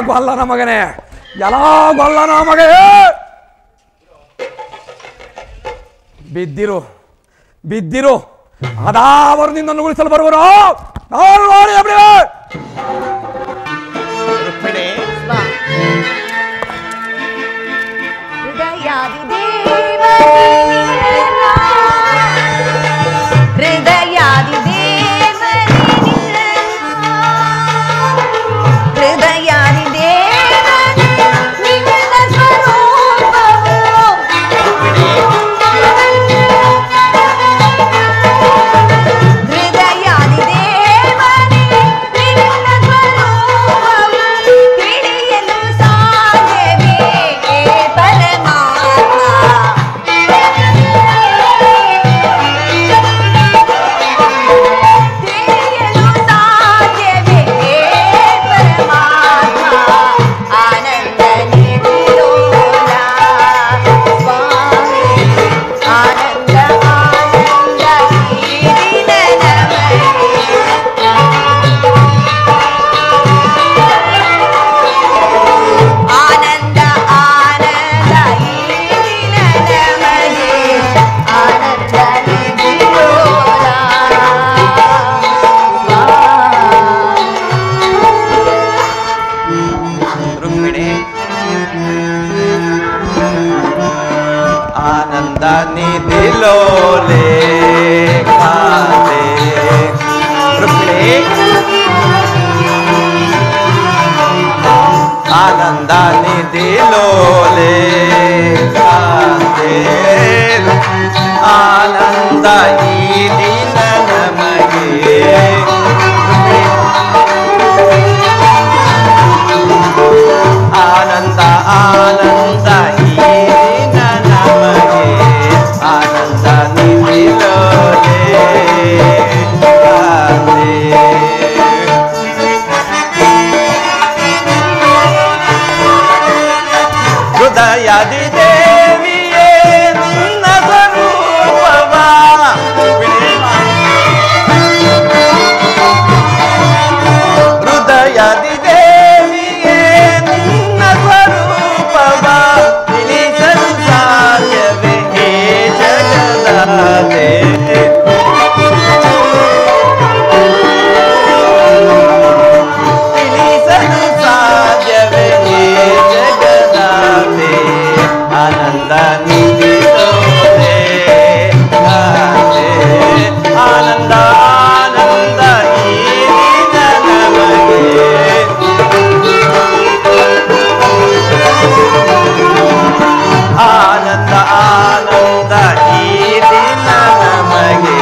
ಗೊಲ್ಲನ ಮಗನೇ, ಎಲ್ಲ ಗೊಲ್ಲನ ಮಗೇ, ಬಿದ್ದಿರು ಬಿದ್ದಿರು. ಅದಾವರು ನಿನ್ನನ್ನು ಉಳಿಸಲು ಬರುವರು. ನಾನು ನೋಡಿ ಹೃದಯಾದಿ ದೇವನೇ ನಿನ್ನ ಆನಂದ ನಿಧಿಲೋಲೆ ಕಾಂತೆ ರುಕ್ಮಿಣಿ ಆನಂದ ನಿಧಿಲೋಲೆ ಕಾಂತೆ ಆನಂದ ಈ ದಿನ ನಮಗೆ ಆನಂದ ಆನಂದ ಈ ದಿನ ನಮಗೆ ಆನಂದ ನಿಧಿಲೋಲೆ ಕಾಂತೆ ಹೃದಯದಿ ದೇವಿಯೇ ನಿನ್ನ ಸ್ವರೂಪವ ಹೃದಯದಿ ದೇವಿಯೇ ನಿನ್ನ ಸ್ವರೂಪವ ತಿಳಿಸಲು ಸಾಧ್ಯವೇ ಹೇ ಜಗದಾತೆ ತಿಳಿಸಲು ಸಾಧ್ಯವೇ ಹೇ ಜಗದಾತೆ ಆನಂದ ನಿಧಿಲೋಲೆ ಕಾಂತೆ ಆನಂದ ಆನಂದ ಈ ದಿನ ನಮಗೆ ಆನಂದ ಆನಂದ ಈ ದಿನ ನಮಗೆ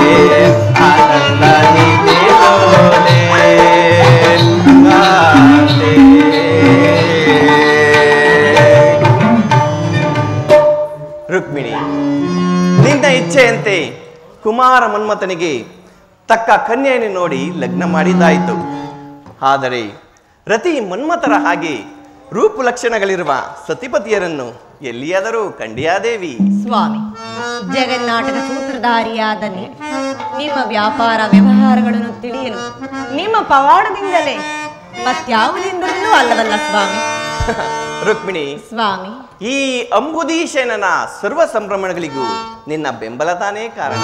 ಆನಂದ ನಿಧಿಲೋಲೆ ಕಾಂತೆ ರುಕ್ಮಿಣಿ ನಿನ್ನ ಇಚ್ಛೆಯಂತೆ ಕುಮಾರ ಮನ್ಮಥನಿಗೆ ತಕ್ಕ ಕನ್ಯೆಯನ್ನು ನೋಡಿ ಲಗ್ನ ಮಾಡಿದ್ದಾಯಿತು. ಆದರೆ ರತಿ ಮನ್ಮಥರ ಹಾಗೆ ರೂಪು ಲಕ್ಷಣಗಳಿರುವ ಸತಿಪತಿಯರನ್ನು ಎಲ್ಲಿಯಾದರೂ ಕಂಡಿಯಾದೇವಿ? ಸ್ವಾಮಿ, ಜಗನ್ನಾಟಕ ಸೂತ್ರಧಾರಿಯಾದ ನಿಮ್ಮ ವ್ಯಾಪಾರ ವ್ಯವಹಾರಗಳನ್ನು ತಿಳಿಯಲು ನಿಮ್ಮ ಪವಾಡದಿಂದಲೇ ಮತ್ಯಾವುದಿಂದಲೂ ಅಲ್ಲವಲ್ಲ ಸ್ವಾಮಿ. ರುಕ್ಮಿಣಿ ಸ್ವಾಮಿ, ಈ ಅಂಬುದೀಶನನ ಸರ್ವ ಸಂಭ್ರಮಗಳಿಗೂ ನಿನ್ನ ಬೆಂಬಲ ತಾನೇ ಕಾರಣ.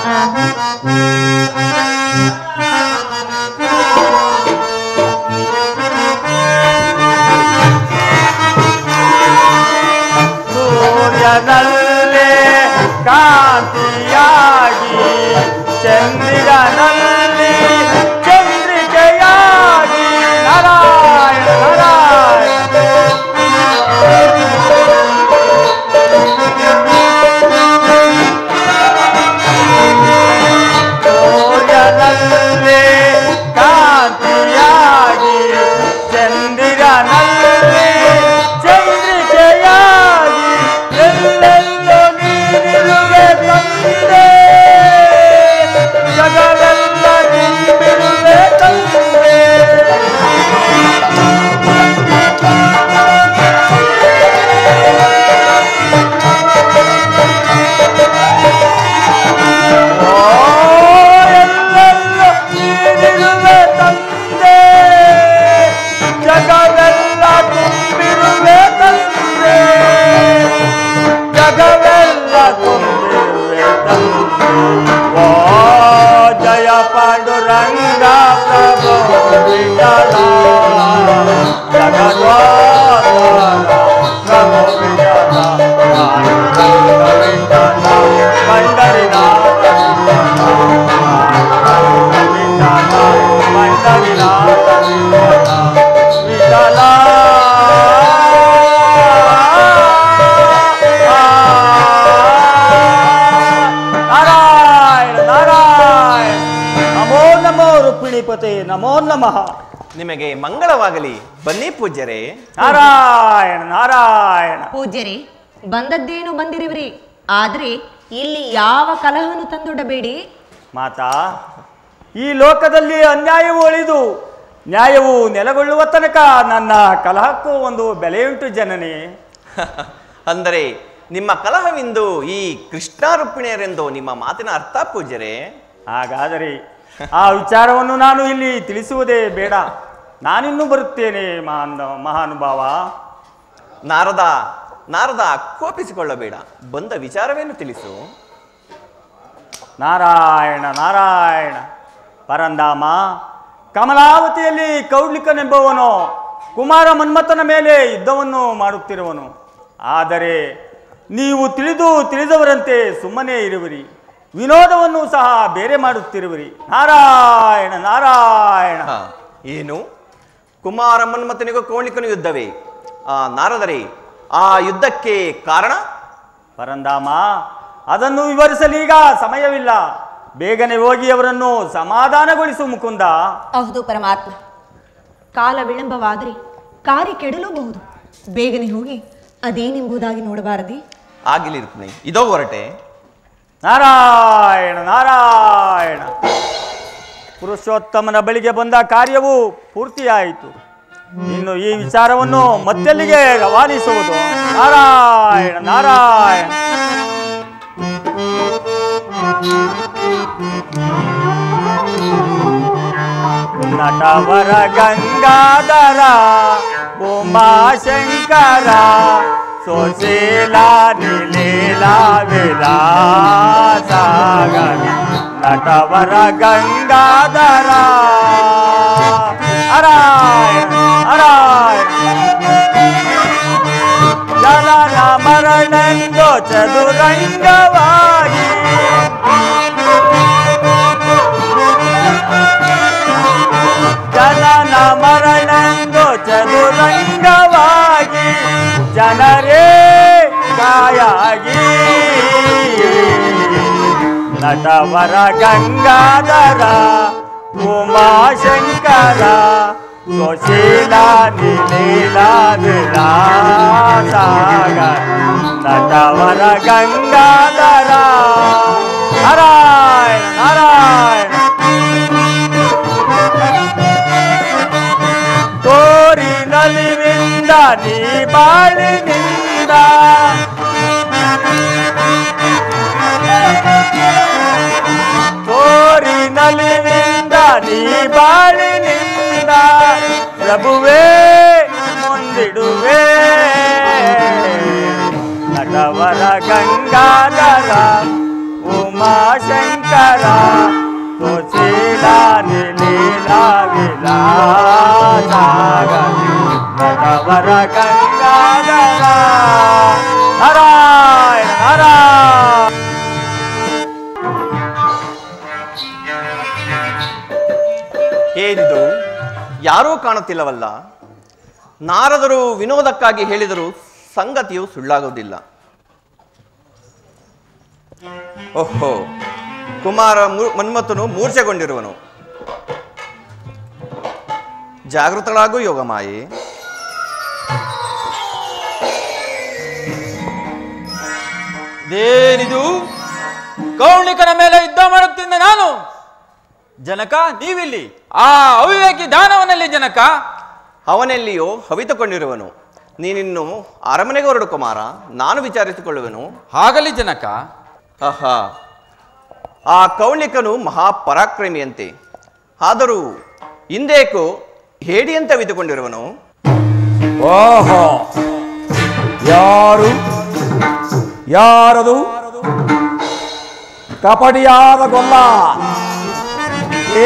ಸೂರ್ಯನಲ್ಲೇ ಕಾಂತಿಯಾಗಿ ಚಂದ್ರನಲ್ಲಿ ಚಂದ್ರಿಕೆಯಾಗಿ ನಾರಾಯಣ ನಾರಾಯಣ ಸೂರ್ಯನಲ್ಲೇ ಕಾಂತಿಯಾಗಿ ಚಂದ್ರನಲ್ಲಿ ಚಂದ್ರಿಕೆಯಾಗಿ ಎಲ್ಲೆಲ್ಲೋ ನೀನಿರುವೆ ತಂದೆ ಜಗವೆಲ್ಲ ತುಂಬಿರುವೆ ತಂದೆ ಎಲ್ಲೆಲ್ಲೋ ನೀನಿರುವೆ ತಂದೆ ಜಗವೆಲ್ಲ ತುಂಬಿರುವೆ ತಂದೆ ಜಗವೆಲ್ಲ ತುಂಬಿರುವೆ ತಂದೆ ಓ ಜಯ ಪಾಂಡುರಂಗ ಪ್ರಭು ವಿಠಲ ಜಗದ್ವಾರ ಪ್ರಭು ವಿಠಲ ಪಾಂಡುರಂಗ ವಿಠಲ ಪಂಡರಿನಾಥ ವಿಠಲ ಪಂಡರಿನಾಥ ವಿಠಲ ನಾರಾಯಣ ನಾರಾಯಣ ನಮೋ ನಮೋ ರುಕ್ಮಿಣೀಪತೆ ನಮೋ ನಮಃ. ನಿಮಗೆ ಮಂಗಳವಾಗಲಿ. ಬನ್ನಿ ಪೂಜ್ಯರೇ. ನಾರಾಯಣ ನಾರಾಯಣ. ಪೂಜ್ಯರೇ, ಬಂದದ್ದೇನು ಬಂದಿರುವಿರಿ, ಆದ್ರೆ ಇಲ್ಲಿ ಯಾವ ಕಲಹವನ್ನು ತಂದೊಡ್ಡಬೇಡಿ. ಮಾತಾ, ಈ ಲೋಕದಲ್ಲಿ ಅನ್ಯಾಯವು ಒಳಿದು ನ್ಯಾಯವು ನೆಲೆಗೊಳ್ಳುವ ತನಕ ನನ್ನ ಕಲಹಕ್ಕೂ ಒಂದು ಬೆಲೆಯುಂಟು ಜನನಿ. ಅಂದರೆ ನಿಮ್ಮ ಕಲಹವಿಂದು ಈ ಕೃಷ್ಣ ರುಕ್ಮಿಣಿಯರೆಂದು ನಿಮ್ಮ ಮಾತಿನ ಅರ್ಥ ಪೂಜ್ಯರೇ? ಹಾಗಾದರೆ ಆ ವಿಚಾರವನ್ನು ನಾನು ಇಲ್ಲಿ ತಿಳಿಸುವುದೇ ಬೇಡ. ನಾನಿನ್ನೂ ಬರುತ್ತೇನೆ ಮಹಾನುಭಾವ. ನಾರದ ನಾರದ ಕೋಪಿಸಿಕೊಳ್ಳಬೇಡ. ಬಂದ ವಿಚಾರವೇನು ತಿಳಿಸು. ನಾರಾಯಣ ನಾರಾಯಣ. ಪರಂಧಾಮ, ಕಮಲಾವತಿಯಲ್ಲಿ ಕೌಡ್ಲಿಕನೆಂಬುವನು ಕುಮಾರ ಮನ್ಮಥನ ಮೇಲೆ ಯುದ್ಧವನ್ನು ಮಾಡುತ್ತಿರುವನು. ಆದರೆ ನೀವು ತಿಳಿದವರಂತೆ ಸುಮ್ಮನೆ ಇರುವಿರಿ, ವಿನೋದವನ್ನು ಸಹ ಬೇರೆ ಮಾಡುತ್ತಿರುವಿರಿ. ನಾರಾಯಣ ನಾರಾಯಣ. ಏನು ಕುಮಾರ ಮನ್ಮಥನಿಗೂ ಕೌಣಿಕನು ಯುದ್ಧವೇ? ನಾರದರೆ ಆ ಯುದ್ಧಕ್ಕೆ ಕಾರಣ? ಪರಂಧಾಮ, ಅದನ್ನು ವಿವರಿಸಲೀಗ ಸಮಯವಿಲ್ಲ. ಬೇಗನೆ ಹೋಗಿ ಅವರನ್ನು ಸಮಾಧಾನಗೊಳಿಸು ಮುಕುಂದ. ಹೌದು ಪರಮಾತ್ಮ, ಕಾಲ ವಿಳಂಬವಾದರೆ ಕಾರ್ಯ ಕೆಡಲೂಬಹುದು. ಬೇಗನೆ ಹೋಗಿ ಅದೇನೆಂಬುದಾಗಿ ನೋಡಬಾರದೆ? ಆಗಿಲಿ ರುಕ್ಮಿಣಿ, ಇದೋ ಹೊರಟೆ. ನಾರಾಯಣ ನಾರಾಯಣ. ಪುರುಷೋತ್ತಮನ ಬಳಿಗೆ ಬಂದ ಕಾರ್ಯವು ಪೂರ್ತಿಯಾಯಿತು. ಇನ್ನು ಈ ವಿಚಾರವನ್ನು ಮತ್ತೆಲ್ಲಿಗೆ ರವಾನಿಸುವುದು? ನಾರಾಯಣ ನಾರಾಯಣ. ನಟವರ ಗಂಗಾಧರ ಉಮಾಶಂಕರ ಸೋಶೀಲ ನಿಲೀಲ ವಿಲಾಸಾಗರ ನಟವರ ಗಂಗಾಧರ. ನಾರಾಯಣ ನಾರಾಯಣ. ಜನನ ಮರಣೆಂದು ಚದುರಂಗವಾಗಿ ಜನನ ಮರಣೆಂದು ಚದುರಂಗವಾಗಿ ಜನರೇ ಕಾಯಾಗಿ ನಟವರ ಗಂಗಾಧರ ಉಮಾಶಂಕರ ಸುಶೀಲ ನಿಲೀಲ ವಿಲಾಸಾಗರ ನಟವರ ಗಂಗಾಧರ. ನಾರಾಯಣ ನಾರಾಯಣ. ತೋರಿ ನಲಿವಿಂದ ನೀ ಬಾಳಿನಿಂದ ತೋರಿ ನಲಿವಿಂದ ನೀ ಬಾಳಿನಿಂದ ಪ್ರಭುವೇ ಮುಂದಿಡುವೆ ನಟವರ ಗಂಗಾಧರ ಉಮಾಶಂಕರ ಸುಶೀಲ ನಿಲೀಲ ವಿಲಾಸಾಗರ ನಟವರ ಗಂಗಾಧರ. ನಾರಾಯಣ ನಾರಾಯಣ. ಏನಿದು? ಯಾರೂ ಕಾಣುತ್ತಿಲ್ಲವಲ್ಲ. ನಾರದರು ವಿನೋದಕ್ಕಾಗಿ ಹೇಳಿದರೂ ಸಂಗತಿಯು ಸುಳ್ಳಾಗುವುದಿಲ್ಲ. ಓಹೋ, ಕುಮಾರ ಮನ್ಮಥನು ಮೂರ್ಛೆಗೊಂಡಿರುವನು. ಜಾಗೃತಳಾಗೂ ಯೋಗಮಾಯೆ. ಇದೇನಿದು? ಕೌಣಿಕನ ಮೇಲೆ ಯುದ್ಧ ಮಾಡುತ್ತಿದ್ದ ನಾನು. ಜನಕ, ನೀವಿಲ್ಲಿ? ಆ ಅವಿವೇಕಿ ದಾನವನಲ್ಲಿ ಜನಕ. ಅವನೆಲ್ಲಿಯೋ ಹವಿತುಕೊಂಡಿರುವನು. ನೀನಿನ್ನು ಅರಮನೆಗೆ ಹೊರಡು ಕುಮಾರ, ನಾನು ವಿಚಾರಿಸಿಕೊಳ್ಳುವೆನು. ಆಗಲಿ ಜನಕ. ಆಹಾ, ಆ ಕೌಣಿಕನು ಮಹಾಪರಾಕ್ರಮಿಯಂತೆ. ಆದರೂ ಹಿಂದೇಕೋ ಹೇಡಿಯಂತೆ ಹವಿತುಕೊಂಡಿರುವನು. ಓಹೋ, ಯಾರದು? ಕಪಟಿಯಾದ ಗೊಲ್ಲ. ಏ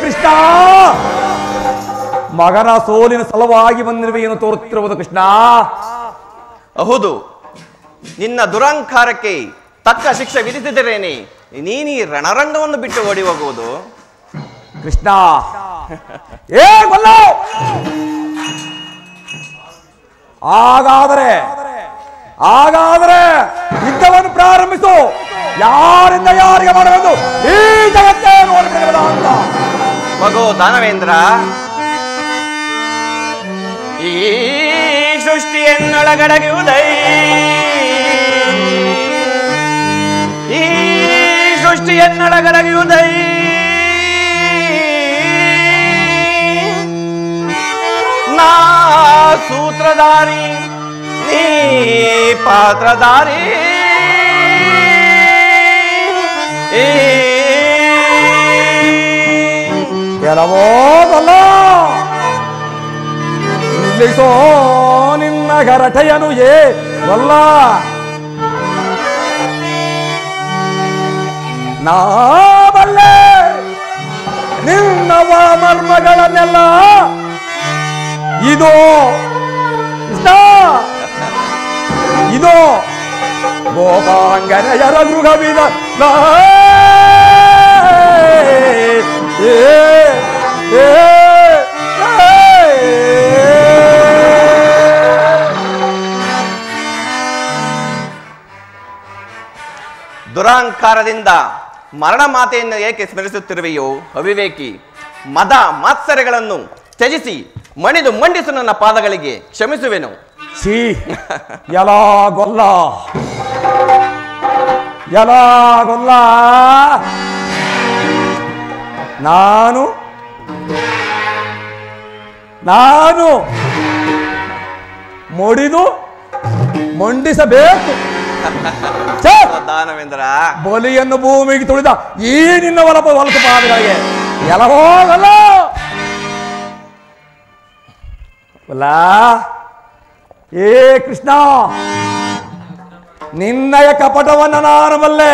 ಕೃಷ್ಣ, ಮಗನ ಸೋಲಿನ ಸಲುವಾಗಿ ಬಂದಿರುವೆಯನ್ನು ತೋರುತ್ತಿರುವುದು ಕೃಷ್ಣ. ಹೌದು, ನಿನ್ನ ದುರಹಂಕಾರಕ್ಕೆ ತಕ್ಕ ಶಿಕ್ಷೆ ವಿಧಿಸಿದರೇನೆ ನೀನೀ ರಣರಂಗವನ್ನು ಬಿಟ್ಟು ಓಡಿ ಹೋಗುವುದು. ಕೃಷ್ಣ, ಏ ಗೊಲ್ಲ, ಹಾಗಾದರೆ ಯುದ್ಧವನ್ನು ಪ್ರಾರಂಭಿಸು. ಯಾರಿಂದ ಯಾರಿಗೆ ಮಾಡಬಹುದು ಈ ಜಗತ್ತೇ ನೋಡಬೇಡ ಅಂತ. ಮಗೋ ದಾನವೇಂದ್ರ, ಈ ಸೃಷ್ಟಿಯನ್ನೊಳಗಡಗುವುದೈ, ಈ ಸೃಷ್ಟಿಯನ್ನೊಳಗಡಗುವುದೈ, ನಾ ಸೂತ್ರಧಾರಿ ನೀ ಪಾತ್ರಧಾರಿ. ಕೆಲವೋದಲ್ಲ, ನಿಲ್ಲಿಸೋ ನಿನ್ನ ಗರಟೆಯನು. ಏಲ್ಲ, ನಾ ಬಲ್ಲೆ ನಿನ್ನವ ಮರ್ಮಗಳನ್ನೆಲ್ಲ. ಇದು ಗೋಪಾಂಗನೆಯರ ಗೃಹವಿದ ದುರಾಂಕಾರದಿಂದ ಮರಣ ಮಾತೆಯನ್ನು ಏಕೆ ಸ್ಮರಿಸುತ್ತಿರುವೆಯೋ ಅವಿವೇಕಿ. ಮದ ಮಾತ್ಸರ್ಯಗಳನ್ನು ತ್ಯಜಿಸಿ ಮಣಿದು ಮಂಡಿಸು ನನ್ನ ಪಾದಗಳಿಗೆ, ಕ್ಷಮಿಸುವೆನು. ಛೀ, ಎಲಾ ಗೊಲ್ಲ, ಎಲಾ ಗೊಲ್ಲ, ನಾನು ಮುಡಿದು ಮಂಡಿಸಬೇಕು. ದಾನವೇಂದ್ರ, ಬಲಿಯನ್ನು ಭೂಮಿಗೆ ತುಳಿದ ಈ ನಿನ್ನ ಹೊಲಪ ಪಾದಗಳಿಗೆ ಎಲಹೋಗಲ್ಲ. ಏ ಕೃಷ್ಣ, ನಿನ್ನಯ ಕಪಟವನ್ನು ನಾನು ಬಲ್ಲೆ.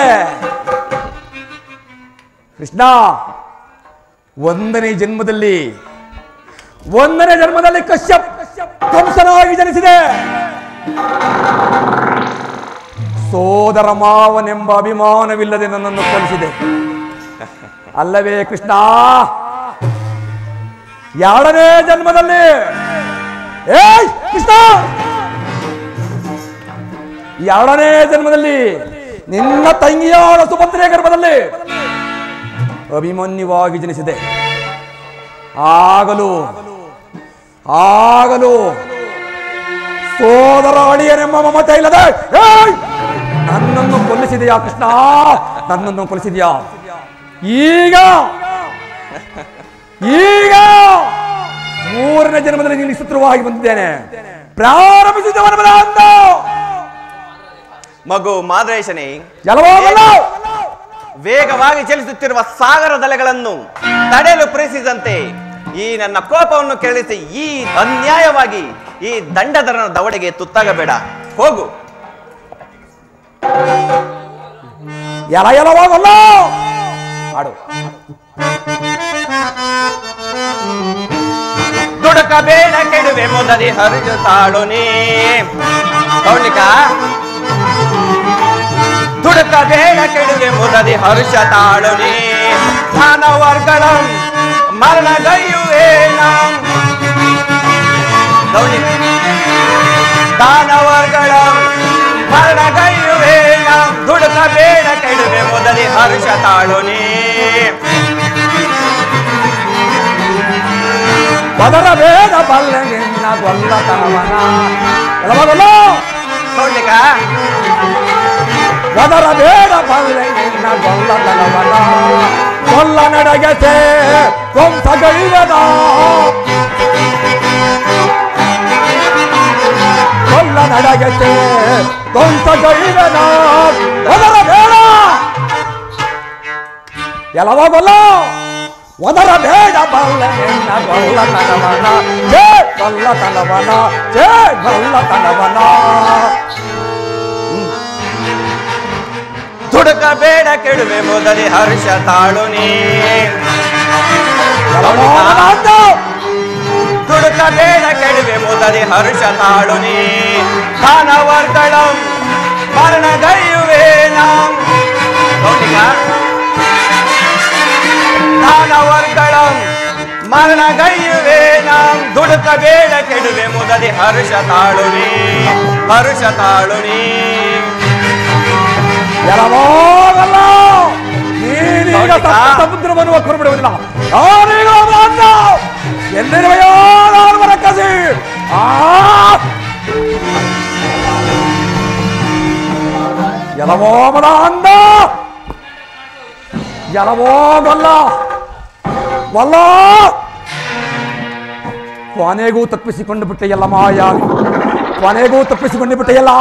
ಕೃಷ್ಣ, ಒಂದನೇ ಜನ್ಮದಲ್ಲಿ ಕಶ್ಯಪ್ ಕಂಸನಾಗಿ ಜನಿಸಿದೆ. ಸೋದರ ಮಾವನೆಂಬ ಅಭಿಮಾನವಿಲ್ಲದೆ ನನ್ನನ್ನು ಕೊಲಿಸಿದೆ ಅಲ್ಲವೇ ಕೃಷ್ಣ? ಎರಡನೇ ಜನ್ಮದಲ್ಲಿ ಕೃಷ್ಣ, ಎರಡನೇ ಜನ್ಮದಲ್ಲಿ ನಿನ್ನ ತಂಗಿಯಾದ ಸುಭದ್ರೆಯ ಗರ್ಭದಲ್ಲಿ ಅಭಿಮನ್ಯುವಾಗಿ ಜನಿಸಿದೆ. ಆಗಲೂ ಸೋದರ ಅಳಿಯನೆಂಬ ಮಮತೆ ಇಲ್ಲದೆ ನನ್ನನ್ನು ಕೊಲ್ಲಿಸಿದೆಯಾ ಕೃಷ್ಣ? ನನ್ನನ್ನು ಕೊಲ್ಲಿಸಿದೆಯಾ? ಈಗ ಮೂರನೇ ಜನ್ಮದಲ್ಲಿ ನಿನ್ನ ಸುತ್ರವಾಗಿ ಬಂದಿದ್ದೇನೆ. ಪ್ರಾರಂಭಿಸಿದವನ ಮಗು ಮಾದ್ರೇಶನೇ, ಎಲ್ಲವಲ್ಲ ವೇಗವಾಗಿ ಚಲಿಸುತ್ತಿರುವ ಸಾಗರದಲೆಗಳನ್ನು ತಡೆಯಲು ಪ್ರಯತ್ನಿಸಿದಂತೆ ಈ ನನ್ನ ಕೋಪವನ್ನು ಕೆರಳಿಸಿ ಈ ಅನ್ಯಾಯವಾಗಿ ಈ ದಂಡಧರನ ದವಡೆಗೆ ತುತ್ತಾಗಬೇಡ. ಹೋಗು. ಎಲ್ಲವಾಗಲ್ಲ ಮಾಡು. ದುಡುಕಬೇಡ ಕೆಡುವೆ ಮೊದಲೇ ಹರಿದು ತಾಳುನೇ. ಕೌಣಿಕ, ದುಡುಕಬೇಡ ಕೆಡುವೆ ಮೊದಲೇ ಹರ್ಷ ತಾಳುನೇ. ದಾನವರ್ಗಳ ಮರಣಗೈಯುವೇನ. ದಾನವರ್ಗಳ ಮರಣಗೈಯುವೇನ. ದುಡುಕಬೇಡ ಕೆಡುವೆ ಮೊದಲೇ ಹರ್ಷ ತಾಳುನೇ. ಬದರಬೇಡ ಬಲ್ಲೆ ನಿನ್ನ ಗೊಲ್ಲತನವನ. ಎಲ್ಲವಾಗಲ್ಲ ಕೌಣಿಕ, ಬದರಬೇಡ ಬಲ್ಲೆ ನಿನ್ನ ಗೊಲ್ಲತನವನ. ಕೊಲ್ಲ ನಡೆಗೆಸೆ ಕೊಂಸಗೈವನ. ಕೊಲ್ಲ ನಡೆಗೆಸೆ ಕೊಂಸಗೈವನ. ಬದರಬೇಡ, ಎಲ್ಲವಾಗಲ್ಲ ಒದರಬೇಡ ಬಲ್ಲೆ ನಿನ್ನ ಗೊಲ್ಲತನವನ. ಜೇ ಗೊಲ್ಲತನವನ, ಜೇ ಗೊಲ್ಲತನವನ. ದುಡುಕಬೇಡ ಕೆಡುವೆ ಮೊದಲೇ ಹರ್ಷ ತಾಳುನೇ. ದುಡುಕಬೇಡ ಕೆಡುವೆ ಮೊದಲೇ ಹರ್ಷ ತಾಳುನೇ. ದಾನವರ್ಗಳ ಮರಣಗೈಯುವೇನ. ದಾನವರ್ಗಳ ಮರಣಗೈಯುವೇನ. ದುಡುಕಬೇಡ ಕೆಡುವೆ ಮೊದಲೇ ಹರ್ಷ ತಾಳುನೇ. ಹರ್ಷ ತಾಳುನೇ. ಎಲ್ಲವಾಗಲ್ಲ ನೀನೀಗ ಸಮುದ್ರವನ್ನು ಕೊರಬಿಡುವುದಿಲ್ಲ. ಎಂದಿರುವೆಯೋ ನಾನು ಮರಕಸಿ. ಎಲ್ಲವೋಮದ ಅಂದ ಎಲ್ಲವೋಗಲ್ಲ ವಲ್ಲ. ಕೊನೆಗೂ ತಪ್ಪಿಸಿಕೊಂಡು ಬಿಟ್ಟೆ ಎಲ್ಲ ಮಾಯಾವಿ. ಕೊನೆಗೂ ತಪ್ಪಿಸಿಕೊಂಡು ಬಿಟ್ಟೆ ಎಲ್ಲ.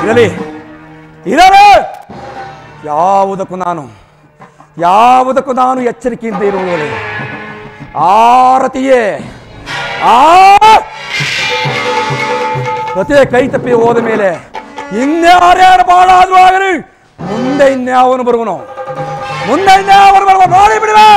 ಇರಲಿ ಯಾವುದಕ್ಕೂ ನಾನು ಎಚ್ಚರಿಕೆಯಿಂದ ಇರುವುದು. ಆರತಿಯೇ ರತಿಯ ಕೈ ತಪ್ಪಿ ಹೋದ ಮೇಲೆ ಇನ್ಯಾರ್ಯಾರು ಬಾಳಾದ್ರೂ ಆಗಲಿ ಮುಂದೆ ಇನ್ಯಾವನು ಬರುವನು ನೋಡಿ ಬಿಡುವೆ.